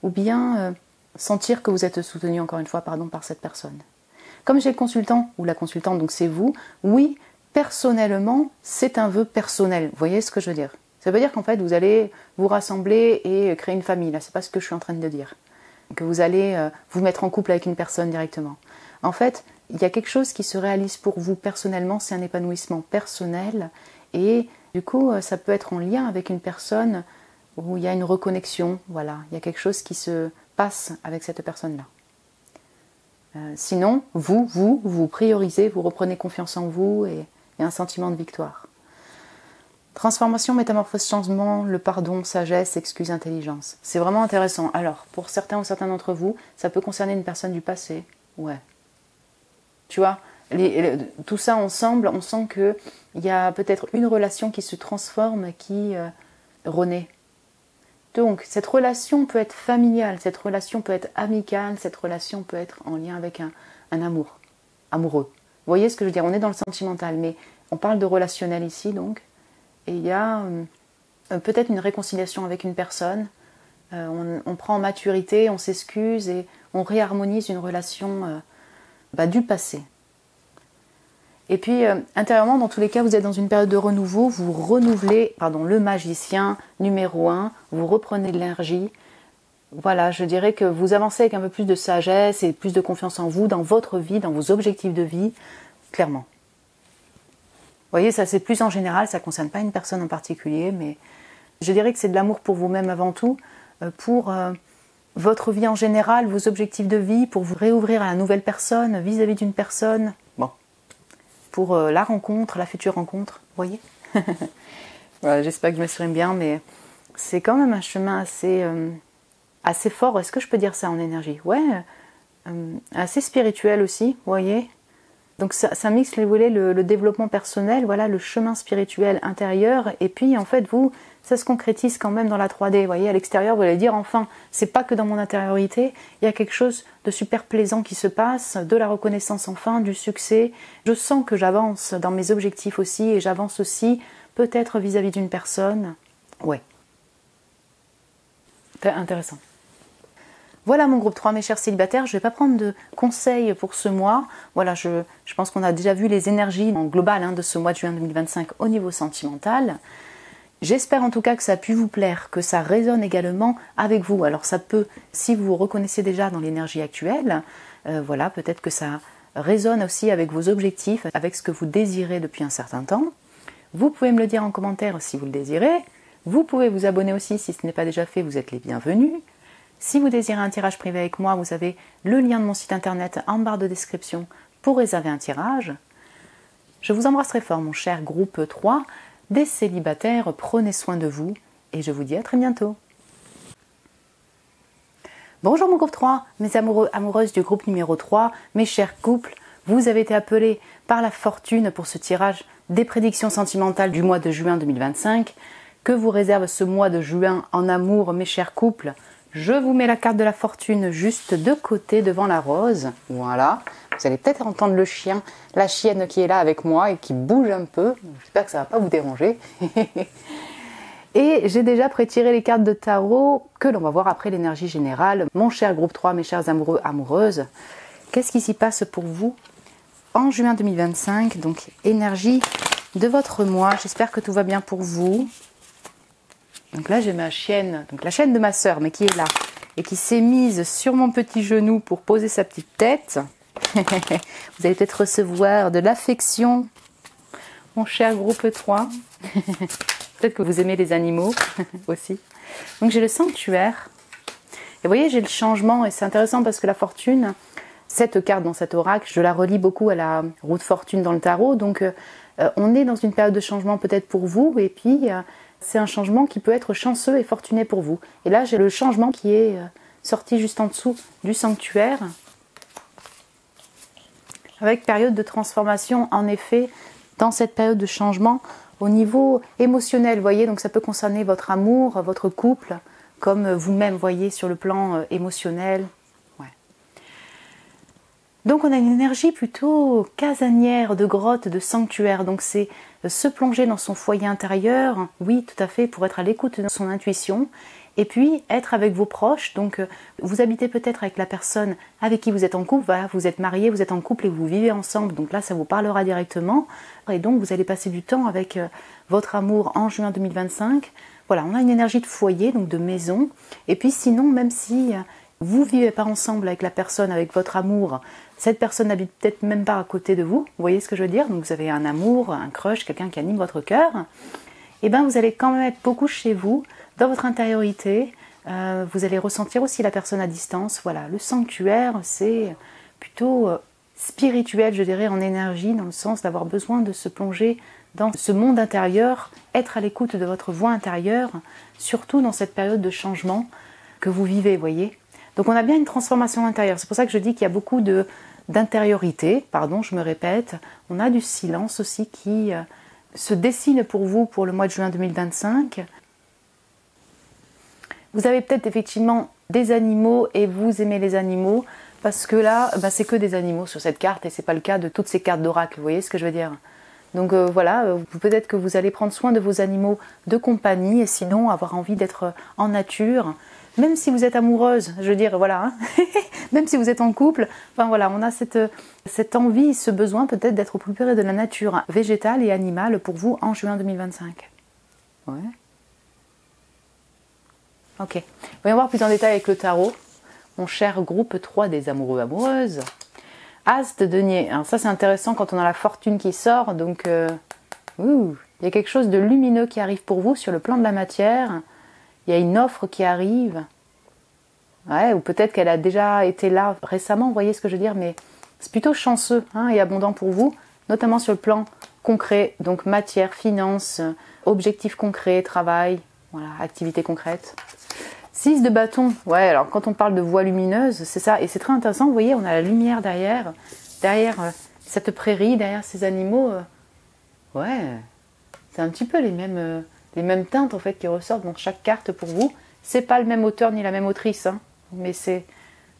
ou bien sentir que vous êtes soutenu, encore une fois, pardon, par cette personne. Comme j'ai le consultant, ou la consultante, donc c'est vous, oui, personnellement, c'est un vœu personnel. Vous voyez ce que je veux dire? Ça veut dire qu'en fait, vous allez vous rassembler et créer une famille. Là, c'est pas ce que je suis en train de dire. Que vous allez vous mettre en couple avec une personne directement. En fait, il y a quelque chose qui se réalise pour vous personnellement, c'est un épanouissement personnel. Et du coup, ça peut être en lien avec une personne où il y a une reconnexion. Voilà, il y a quelque chose qui se passe avec cette personne-là. Sinon, vous priorisez, vous reprenez confiance en vous et un sentiment de victoire. Transformation, métamorphose, changement, le pardon, sagesse, excuse, intelligence. C'est vraiment intéressant. Alors, pour certains ou certains d'entre vous, ça peut concerner une personne du passé. Ouais. Tu vois, tout ça ensemble, on sent qu'il y a peut-être une relation qui se transforme, qui renaît. Donc, cette relation peut être familiale, cette relation peut être amicale, cette relation peut être en lien avec un amour, amoureux. Vous voyez ce que je veux dire? On est dans le sentimental, mais on parle de relationnel ici, donc. Et il y a peut-être une réconciliation avec une personne. On prend en maturité, on s'excuse et on réharmonise une relation du passé. Et puis, intérieurement, dans tous les cas, vous êtes dans une période de renouveau, vous renouvelez, le magicien numéro 1, vous reprenez de l'énergie. Voilà, je dirais que vous avancez avec un peu plus de sagesse et plus de confiance en vous, dans votre vie, dans vos objectifs de vie, clairement. Vous voyez, ça c'est plus en général, ça ne concerne pas une personne en particulier, mais je dirais que c'est de l'amour pour vous-même avant tout, pour votre vie en général, vos objectifs de vie, pour vous réouvrir à la nouvelle personne, vis-à-vis d'une personne. Bon. Pour la rencontre, la future rencontre, vous voyez. Voilà, j'espère que je m'exprime bien, mais c'est quand même un chemin assez fort. Est-ce que je peux dire ça en énergie? Ouais, assez spirituel aussi, vous voyez. Donc ça mixe, vous voulez, le développement personnel, voilà, le chemin spirituel intérieur, et puis en fait, ça se concrétise quand même dans la 3D, vous voyez, à l'extérieur, vous allez dire, enfin, c'est pas que dans mon intériorité, il y a quelque chose de super plaisant qui se passe, de la reconnaissance enfin, du succès, je sens que j'avance dans mes objectifs aussi, et j'avance aussi, peut-être vis-à-vis d'une personne, ouais. C'est intéressant. Voilà mon groupe 3, mes chers célibataires, je ne vais pas prendre de conseils pour ce mois. Voilà, je pense qu'on a déjà vu les énergies en global de ce mois de juin 2025 au niveau sentimental. J'espère en tout cas que ça a pu vous plaire, que ça résonne également avec vous. Alors ça peut, si vous vous reconnaissez déjà dans l'énergie actuelle, voilà, peut-être que ça résonne aussi avec vos objectifs, avec ce que vous désirez depuis un certain temps. Vous pouvez me le dire en commentaire si vous le désirez. Vous pouvez vous abonner aussi si ce n'est pas déjà fait, vous êtes les bienvenus. Si vous désirez un tirage privé avec moi, vous avez le lien de mon site internet en barre de description pour réserver un tirage. Je vous embrasse très fort, mon cher groupe 3 des célibataires. Prenez soin de vous et je vous dis à très bientôt. Bonjour mon groupe 3, mes amoureux, amoureuses du groupe numéro 3, mes chers couples. Vous avez été appelés par la fortune pour ce tirage des prédictions sentimentales du mois de juin 2025. Que vous réserve ce mois de juin en amour, mes chers couples? Je vous mets la carte de la fortune juste de côté devant la rose. Voilà. Vous allez peut-être entendre le chien, la chienne qui est là avec moi et qui bouge un peu. J'espère que ça ne va pas vous déranger. Et j'ai déjà prétiré les cartes de tarot que l'on va voir après l'énergie générale. Mon cher groupe 3, mes chers amoureux, amoureuses, qu'est-ce qui s'y passe pour vous en juin 2025? Donc énergie de votre mois. J'espère que tout va bien pour vous. Donc là j'ai ma chienne, donc la chienne de ma sœur, mais qui est là et qui s'est mise sur mon petit genou pour poser sa petite tête. Vous allez peut-être recevoir de l'affection, mon cher groupe 3. Peut-être que vous aimez les animaux aussi. Donc j'ai le sanctuaire. Et vous voyez, j'ai le changement. Et c'est intéressant parce que la fortune, cette carte dans cet oracle, je la relie beaucoup à la roue de fortune dans le tarot. Donc on est dans une période de changement peut-être pour vous. Et puis c'est un changement qui peut être chanceux et fortuné pour vous. Et là j'ai le changement qui est sorti juste en dessous du sanctuaire. Avec période de transformation, en effet, dans cette période de changement, au niveau émotionnel, vous voyez, donc ça peut concerner votre amour, votre couple, comme vous-même, voyez, sur le plan émotionnel. Ouais. Donc on a une énergie plutôt casanière, de grotte, de sanctuaire. Donc c'est se plonger dans son foyer intérieur, oui, tout à fait, pour être à l'écoute de son intuition. Et puis être avec vos proches, donc vous habitez peut-être avec la personne avec qui vous êtes en couple, voilà, vous êtes marié, vous êtes en couple et vous vivez ensemble, donc là ça vous parlera directement. Et donc vous allez passer du temps avec votre amour en juin 2025. Voilà, on a une énergie de foyer, donc de maison. Et puis sinon, même si vous ne vivez pas ensemble avec la personne, avec votre amour, cette personne n'habite peut-être même pas à côté de vous, vous voyez ce que je veux dire? Donc vous avez un amour, un crush, quelqu'un qui anime votre cœur, et bien vous allez quand même être beaucoup chez vous, dans votre intériorité, vous allez ressentir aussi la personne à distance. Voilà, le sanctuaire, c'est plutôt spirituel, je dirais, en énergie, dans le sens d'avoir besoin de se plonger dans ce monde intérieur, être à l'écoute de votre voix intérieure, surtout dans cette période de changement que vous vivez, voyez. Donc on a bien une transformation intérieure. C'est pour ça que je dis qu'il y a beaucoup d'intériorité, pardon, je me répète. On a du silence aussi qui se dessine pour vous pour le mois de juin 2025. Vous avez peut-être effectivement des animaux et vous aimez les animaux parce que là, c'est que des animaux sur cette carte et c'est pas le cas de toutes ces cartes d'oracle, vous voyez ce que je veux dire? Donc voilà, peut-être que vous allez prendre soin de vos animaux de compagnie et sinon avoir envie d'être en nature, même si vous êtes amoureuse, je veux dire, voilà, hein même si vous êtes en couple, enfin voilà, on a cette envie, ce besoin peut-être d'être au plus près de la nature végétale et animale pour vous en juin 2025. Ouais. Ok, voyons voir plus en détail avec le tarot. Mon cher groupe 3 des amoureux amoureuses. As de denier. Alors ça c'est intéressant quand on a la fortune qui sort. Donc il y a quelque chose de lumineux qui arrive pour vous sur le plan de la matière. Il y a une offre qui arrive. Ouais, ou peut-être qu'elle a déjà été là récemment, vous voyez ce que je veux dire. Mais c'est plutôt chanceux et abondant pour vous. Notamment sur le plan concret. Donc matière, finance, objectifs concrets, travail. Voilà, activité concrète. 6 de bâton, ouais, alors quand on parle de voie lumineuse, c'est ça, et c'est très intéressant, vous voyez, on a la lumière derrière cette prairie, derrière ces animaux, ouais, c'est un petit peu les mêmes teintes en fait qui ressortent dans chaque carte pour vous. C'est pas le même auteur ni la même autrice, mais c'est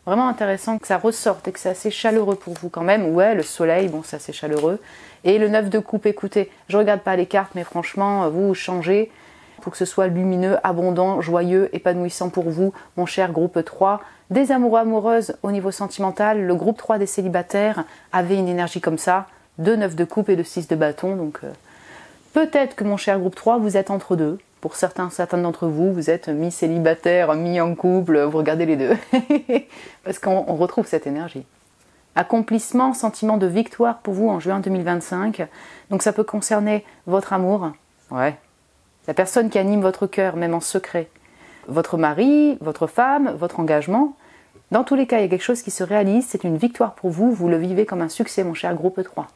vraiment intéressant que ça ressorte et que c'est assez chaleureux pour vous quand même. Ouais, le soleil, bon, c'est assez chaleureux. Et le 9 de coupe, écoutez, je regarde pas les cartes, mais franchement, vous changez pour que ce soit lumineux, abondant, joyeux, épanouissant pour vous, mon cher groupe 3. Des amoureux amoureuses au niveau sentimental, le groupe 3 des célibataires avait une énergie comme ça, de 9 de coupe et de 6 de bâton. Donc peut-être que mon cher groupe 3, vous êtes entre deux. Pour certains d'entre vous, vous êtes mi-célibataire, mi-en couple, vous regardez les deux. Parce qu'on retrouve cette énergie. Accomplissement, sentiment de victoire pour vous en juin 2025. Donc ça peut concerner votre amour. Ouais. La personne qui anime votre cœur, même en secret. Votre mari, votre femme, votre engagement. Dans tous les cas, il y a quelque chose qui se réalise, c'est une victoire pour vous, vous le vivez comme un succès, mon cher groupe 3.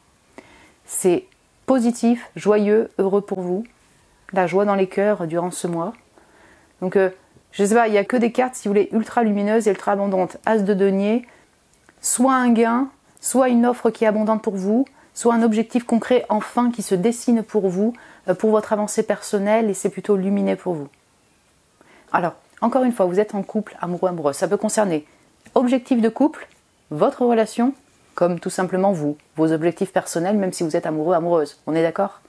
C'est positif, joyeux, heureux pour vous. La joie dans les cœurs durant ce mois. Donc, je ne sais pas, il n'y a que des cartes, si vous voulez, ultra lumineuses et ultra abondantes. As de denier, soit un gain, soit une offre qui est abondante pour vous, soit un objectif concret enfin qui se dessine pour vous, pour votre avancée personnelle, et c'est plutôt lumineux pour vous. Alors, encore une fois, vous êtes en couple, amoureux, amoureuse. Ça peut concerner objectif de couple, votre relation, comme tout simplement vous, vos objectifs personnels, même si vous êtes amoureux, amoureuse. On est d'accord?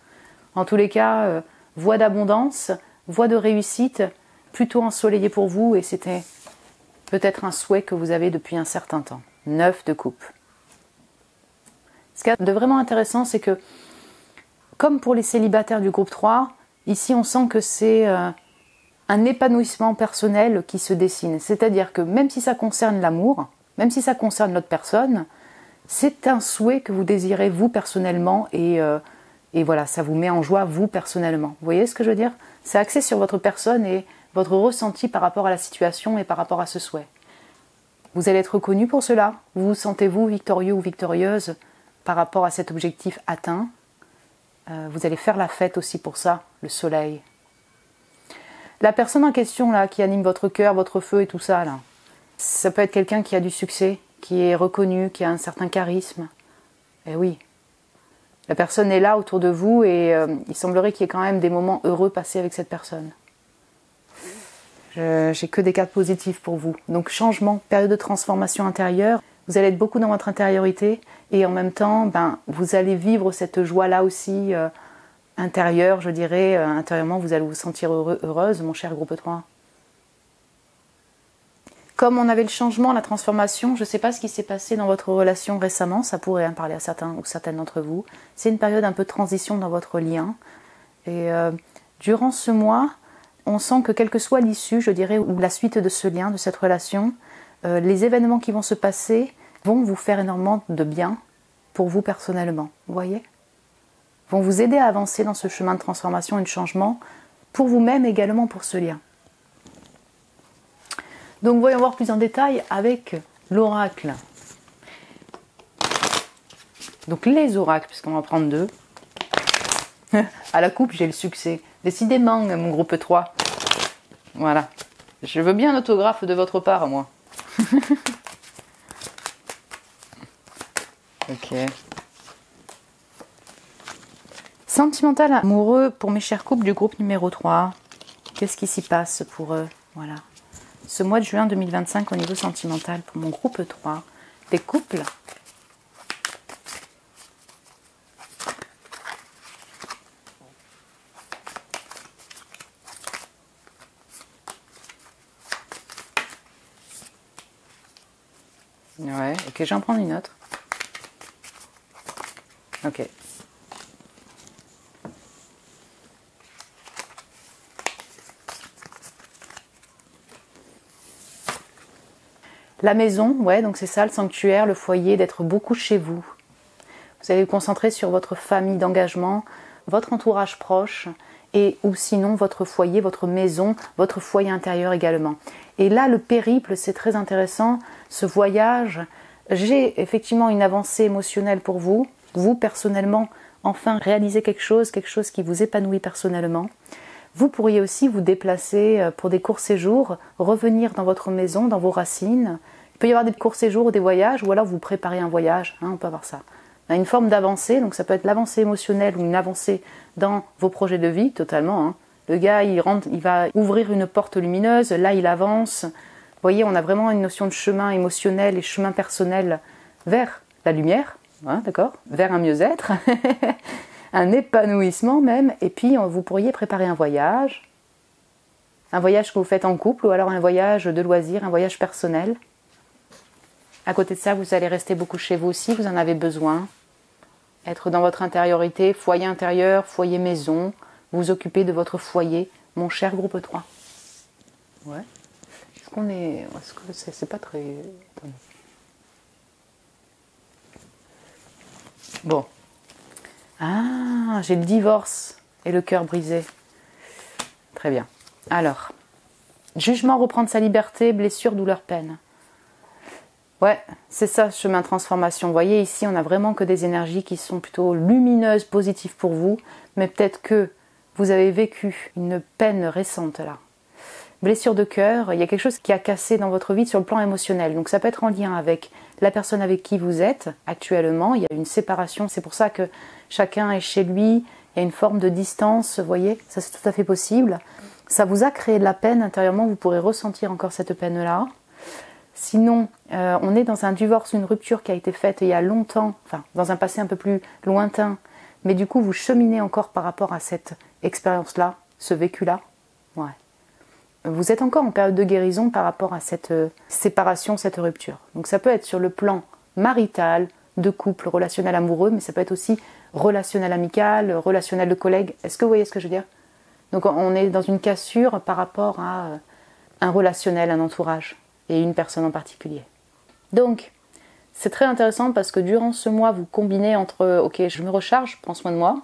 En tous les cas, voie d'abondance, voie de réussite plutôt ensoleillée pour vous et c'était peut-être un souhait que vous avez depuis un certain temps. 9 de coupe. Ce qui est de vraiment intéressant, c'est que, comme pour les célibataires du groupe 3, ici on sent que c'est un épanouissement personnel qui se dessine. C'est-à-dire que même si ça concerne l'amour, même si ça concerne l'autre personne, c'est un souhait que vous désirez vous personnellement et voilà, ça vous met en joie vous personnellement. Vous voyez ce que je veux dire? C'est axé sur votre personne et votre ressenti par rapport à la situation et par rapport à ce souhait. Vous allez être reconnu pour cela. Vous sentez-vous victorieux ou victorieuse par rapport à cet objectif atteint. Vous allez faire la fête aussi pour ça, le soleil. La personne en question là, qui anime votre cœur, votre feu et tout ça, là, ça peut être quelqu'un qui a du succès, qui est reconnu, qui a un certain charisme. Eh oui, la personne est là autour de vous et il semblerait qu'il y ait quand même des moments heureux passés avec cette personne. J'ai que des cartes positives pour vous. Donc changement, période de transformation intérieure. Vous allez être beaucoup dans votre intériorité et en même temps, vous allez vivre cette joie-là aussi intérieure, je dirais. Intérieurement, vous allez vous sentir heureuse, mon cher groupe 3. Comme on avait le changement, la transformation, je ne sais pas ce qui s'est passé dans votre relation récemment, ça pourrait en parler à certains ou certaines d'entre vous. C'est une période un peu de transition dans votre lien. Et durant ce mois, on sent que quelle que soit l'issue, je dirais, ou la suite de ce lien, de cette relation, les événements qui vont se passer vont vous faire énormément de bien pour vous personnellement, vous voyez ? Vont vous aider à avancer dans ce chemin de transformation et de changement pour vous-même également pour ce lien. Donc voyons voir plus en détail avec l'oracle. Donc les oracles, puisqu'on va en prendre 2. À la coupe, j'ai le succès. Décidément, mon groupe 3. Voilà. Je veux bien un autographe de votre part, moi. Ok. Sentimental amoureux pour mes chers couples du groupe numéro 3. Qu'est-ce qui s'y passe pour eux? Voilà. Ce mois de juin 2025 au niveau sentimental pour mon groupe 3. Des couples. Ouais, ok, je vais en prendre une autre. Ok. La maison, ouais, donc c'est ça, le sanctuaire, le foyer, d'être beaucoup chez vous. Vous allez vous concentrer sur votre famille d'engagement, votre entourage proche, et ou sinon votre foyer, votre maison, votre foyer intérieur également. Et là, le périple, c'est très intéressant, ce voyage. J'ai effectivement une avancée émotionnelle pour vous, vous personnellement, enfin réaliser quelque chose qui vous épanouit personnellement. Vous pourriez aussi vous déplacer pour des courts séjours, revenir dans votre maison, dans vos racines. Il peut y avoir des courts séjours ou des voyages, ou alors vous préparez un voyage, on peut avoir ça. On a une forme d'avancée, donc ça peut être l'avancée émotionnelle ou une avancée dans vos projets de vie, totalement. Le gars, il rentre, il va ouvrir une porte lumineuse, là il avance. Vous voyez, on a vraiment une notion de chemin émotionnel et chemin personnel vers la lumière, d'accord, vers un mieux-être. Un épanouissement même, et puis vous pourriez préparer un voyage que vous faites en couple, ou alors un voyage de loisirs, un voyage personnel. À côté de ça, vous allez rester beaucoup chez vous aussi, vous en avez besoin. Être dans votre intériorité, foyer intérieur, foyer maison, vous occuper de votre foyer, mon cher groupe 3. Ouais. Est-ce que c'est pas très... Bon. Ah, j'ai le divorce et le cœur brisé. Très bien. Alors, jugement, reprendre sa liberté, blessure, douleur, peine. Ouais, c'est ça, chemin de transformation. Vous voyez, ici, on n'a vraiment que des énergies qui sont plutôt lumineuses, positives pour vous, mais peut-être que vous avez vécu une peine récente là. Blessure de cœur, il y a quelque chose qui a cassé dans votre vie sur le plan émotionnel. Donc ça peut être en lien avec la personne avec qui vous êtes actuellement. Il y a une séparation, c'est pour ça que chacun est chez lui. Il y a une forme de distance, vous voyez, ça c'est tout à fait possible. Ça vous a créé de la peine intérieurement, vous pourrez ressentir encore cette peine-là. Sinon, on est dans un divorce, une rupture qui a été faite il y a longtemps, enfin dans un passé un peu plus lointain, mais du coup vous cheminez encore par rapport à cette expérience-là, ce vécu-là. Ouais. Vous êtes encore en période de guérison par rapport à cette séparation, cette rupture. Donc ça peut être sur le plan marital, de couple, relationnel amoureux, mais ça peut être aussi relationnel amical, relationnel de collègue. Est-ce que vous voyez ce que je veux dire? Donc on est dans une cassure par rapport à un relationnel, un entourage et une personne en particulier. Donc c'est très intéressant parce que durant ce mois, vous combinez entre ok, je me recharge, je prends soin de moi,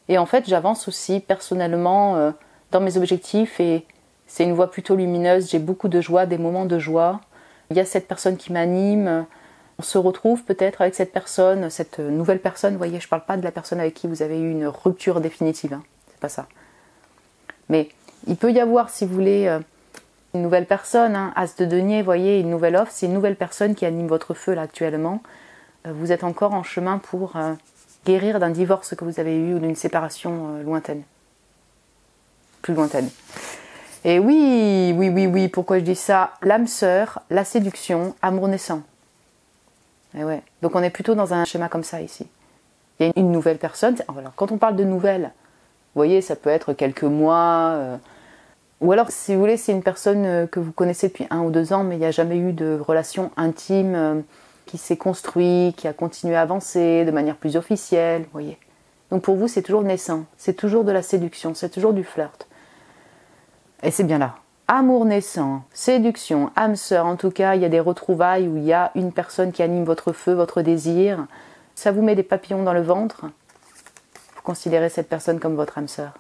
et en fait j'avance aussi personnellement dans mes objectifs et c'est une voie plutôt lumineuse, j'ai beaucoup de joie, des moments de joie. Il y a cette personne qui m'anime, on se retrouve peut-être avec cette personne, cette nouvelle personne, vous voyez, je ne parle pas de la personne avec qui vous avez eu une rupture définitive, hein, c'est pas ça. Mais il peut y avoir, si vous voulez, une nouvelle personne, hein, As de denier, vous voyez, une nouvelle offre, c'est une nouvelle personne qui anime votre feu là actuellement. Vous êtes encore en chemin pour guérir d'un divorce que vous avez eu ou d'une séparation lointaine. Plus lointaine. Et oui, pourquoi je dis ça? L'âme sœur, la séduction, amour naissant. Et ouais. Donc on est plutôt dans un schéma comme ça ici. Il y a une nouvelle personne. Alors, quand on parle de nouvelle, vous voyez, ça peut être quelques mois. Ou alors, si vous voulez, c'est une personne que vous connaissez depuis 1 ou 2 ans, mais il n'y a jamais eu de relation intime qui s'est construite, qui a continué à avancer de manière plus officielle. Vous voyez. Donc pour vous, c'est toujours naissant. C'est toujours de la séduction. C'est toujours du flirt. Et c'est bien là. Amour naissant, séduction, âme sœur, en tout cas, il y a des retrouvailles où il y a une personne qui anime votre feu, votre désir. Ça vous met des papillons dans le ventre. Vous considérez cette personne comme votre âme sœur.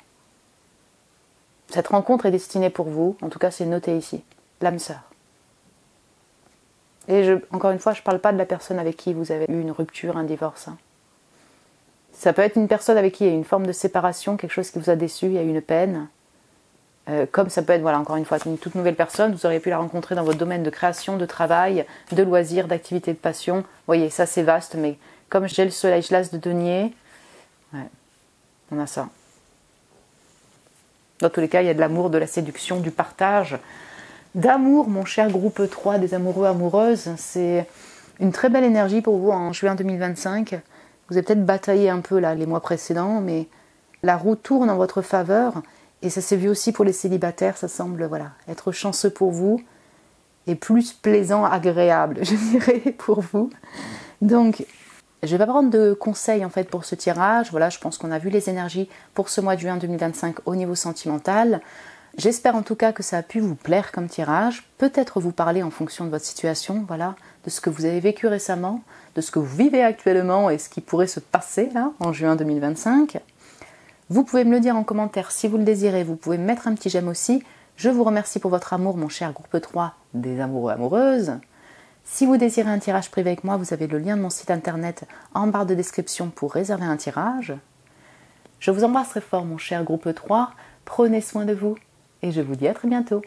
Cette rencontre est destinée pour vous, en tout cas c'est noté ici, l'âme sœur. Et encore une fois, je ne parle pas de la personne avec qui vous avez eu une rupture, un divorce. Hein. Ça peut être une personne avec qui il y a une forme de séparation, quelque chose qui vous a déçu, il y a eu une peine. Comme ça peut être, voilà, encore une fois, une toute nouvelle personne, vous auriez pu la rencontrer dans votre domaine de création, de travail, de loisirs, d'activités de passion. Vous voyez, ça c'est vaste, mais comme j'ai le soleil, je l'as de denier, ouais, on a ça. Dans tous les cas, il y a de l'amour, de la séduction, du partage. D'amour, mon cher groupe 3 des amoureux, amoureuses, c'est une très belle énergie pour vous en juin 2025. Vous avez peut-être bataillé un peu là les mois précédents, mais la roue tourne en votre faveur. Et ça s'est vu aussi pour les célibataires, ça semble voilà, être chanceux pour vous et plus plaisant, agréable, je dirais, pour vous. Donc, je ne vais pas prendre de conseils en fait pour ce tirage. Voilà, je pense qu'on a vu les énergies pour ce mois de juin 2025 au niveau sentimental. J'espère en tout cas que ça a pu vous plaire comme tirage, peut-être vous parler en fonction de votre situation, voilà, de ce que vous avez vécu récemment, de ce que vous vivez actuellement et ce qui pourrait se passer là, en juin 2025. Vous pouvez me le dire en commentaire si vous le désirez, vous pouvez me mettre un petit j'aime aussi. Je vous remercie pour votre amour, mon cher groupe 3 des amoureux amoureuses. Si vous désirez un tirage privé avec moi, vous avez le lien de mon site internet en barre de description pour réserver un tirage. Je vous embrasse très fort, mon cher groupe 3. Prenez soin de vous et je vous dis à très bientôt.